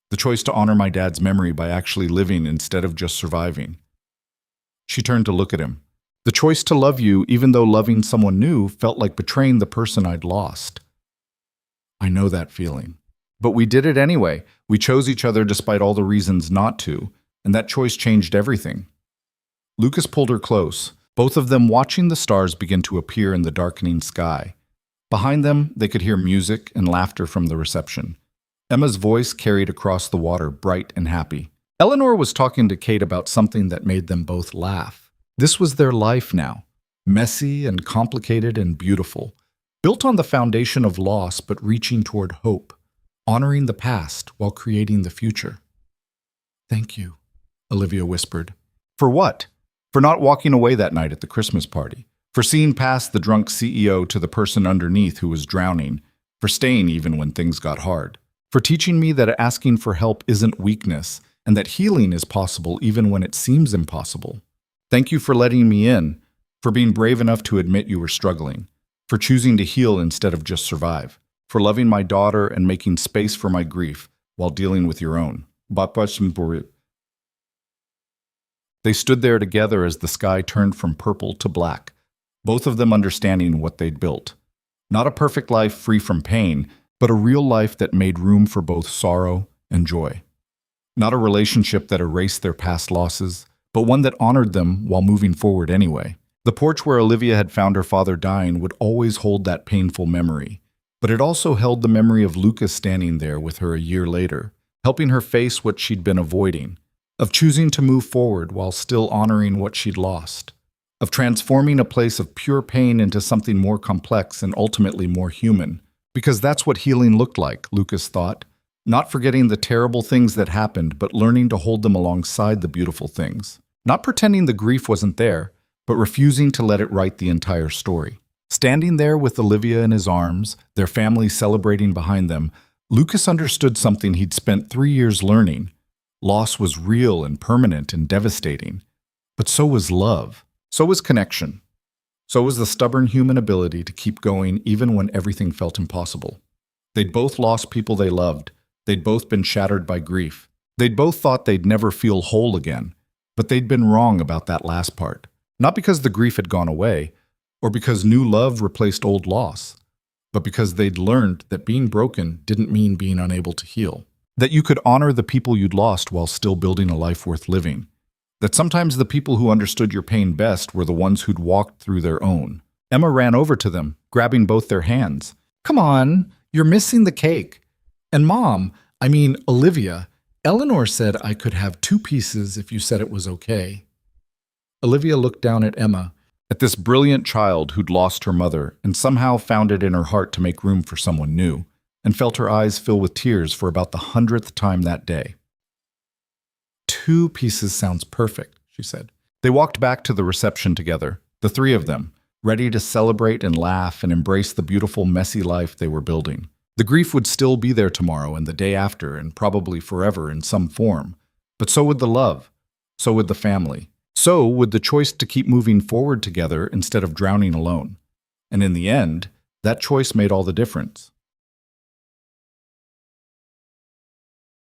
The choice to honor my dad's memory by actually living instead of just surviving." She turned to look at him. "The choice to love you even though loving someone new felt like betraying the person I'd lost." "I know that feeling. But we did it anyway. We chose each other despite all the reasons not to, and that choice changed everything." Lucas pulled her close, both of them watching the stars begin to appear in the darkening sky. Behind them, they could hear music and laughter from the reception. Emma's voice carried across the water, bright and happy. Eleanor was talking to Kate about something that made them both laugh. This was their life now, messy and complicated and beautiful, built on the foundation of loss but reaching toward hope, honoring the past while creating the future. "Thank you," Olivia whispered. "For what?" "For not walking away that night at the Christmas party. For seeing past the drunk CEO to the person underneath who was drowning. For staying even when things got hard. For teaching me that asking for help isn't weakness and that healing is possible even when it seems impossible. Thank you for letting me in, for being brave enough to admit you were struggling, for choosing to heal instead of just survive, for loving my daughter and making space for my grief while dealing with your own." They stood there together as the sky turned from purple to black, both of them understanding what they'd built. Not a perfect life free from pain, but a real life that made room for both sorrow and joy. Not a relationship that erased their past losses, but one that honored them while moving forward anyway. The porch where Olivia had found her father dying would always hold that painful memory, but it also held the memory of Lucas standing there with her a year later, helping her face what she'd been avoiding, of choosing to move forward while still honoring what she'd lost, of transforming a place of pure pain into something more complex and ultimately more human. Because that's what healing looked like, Lucas thought. Not forgetting the terrible things that happened, but learning to hold them alongside the beautiful things. Not pretending the grief wasn't there, but refusing to let it write the entire story. Standing there with Olivia in his arms, their family celebrating behind them, Lucas understood something he'd spent 3 years learning. Loss was real and permanent and devastating. But so was love. So was connection. So was the stubborn human ability to keep going even when everything felt impossible. They'd both lost people they loved. They'd both been shattered by grief. They'd both thought they'd never feel whole again. But they'd been wrong about that last part. Not because the grief had gone away, or because new love replaced old loss, but because they'd learned that being broken didn't mean being unable to heal. That you could honor the people you'd lost while still building a life worth living. That sometimes the people who understood your pain best were the ones who'd walked through their own. Emma ran over to them, grabbing both their hands. "Come on, you're missing the cake. And Olivia, Eleanor said I could have 2 pieces if you said it was okay. Olivia looked down at Emma, at this brilliant child who'd lost her mother and somehow found it in her heart to make room for someone new, and felt her eyes fill with tears for about the 100th time that day. 2 pieces sounds perfect, she said. They walked back to the reception together, the 3 of them, ready to celebrate and laugh and embrace the beautiful, messy life they were building. The grief would still be there tomorrow and the day after, and probably forever in some form. But so would the love. So would the family. So would the choice to keep moving forward together instead of drowning alone. And in the end, that choice made all the difference.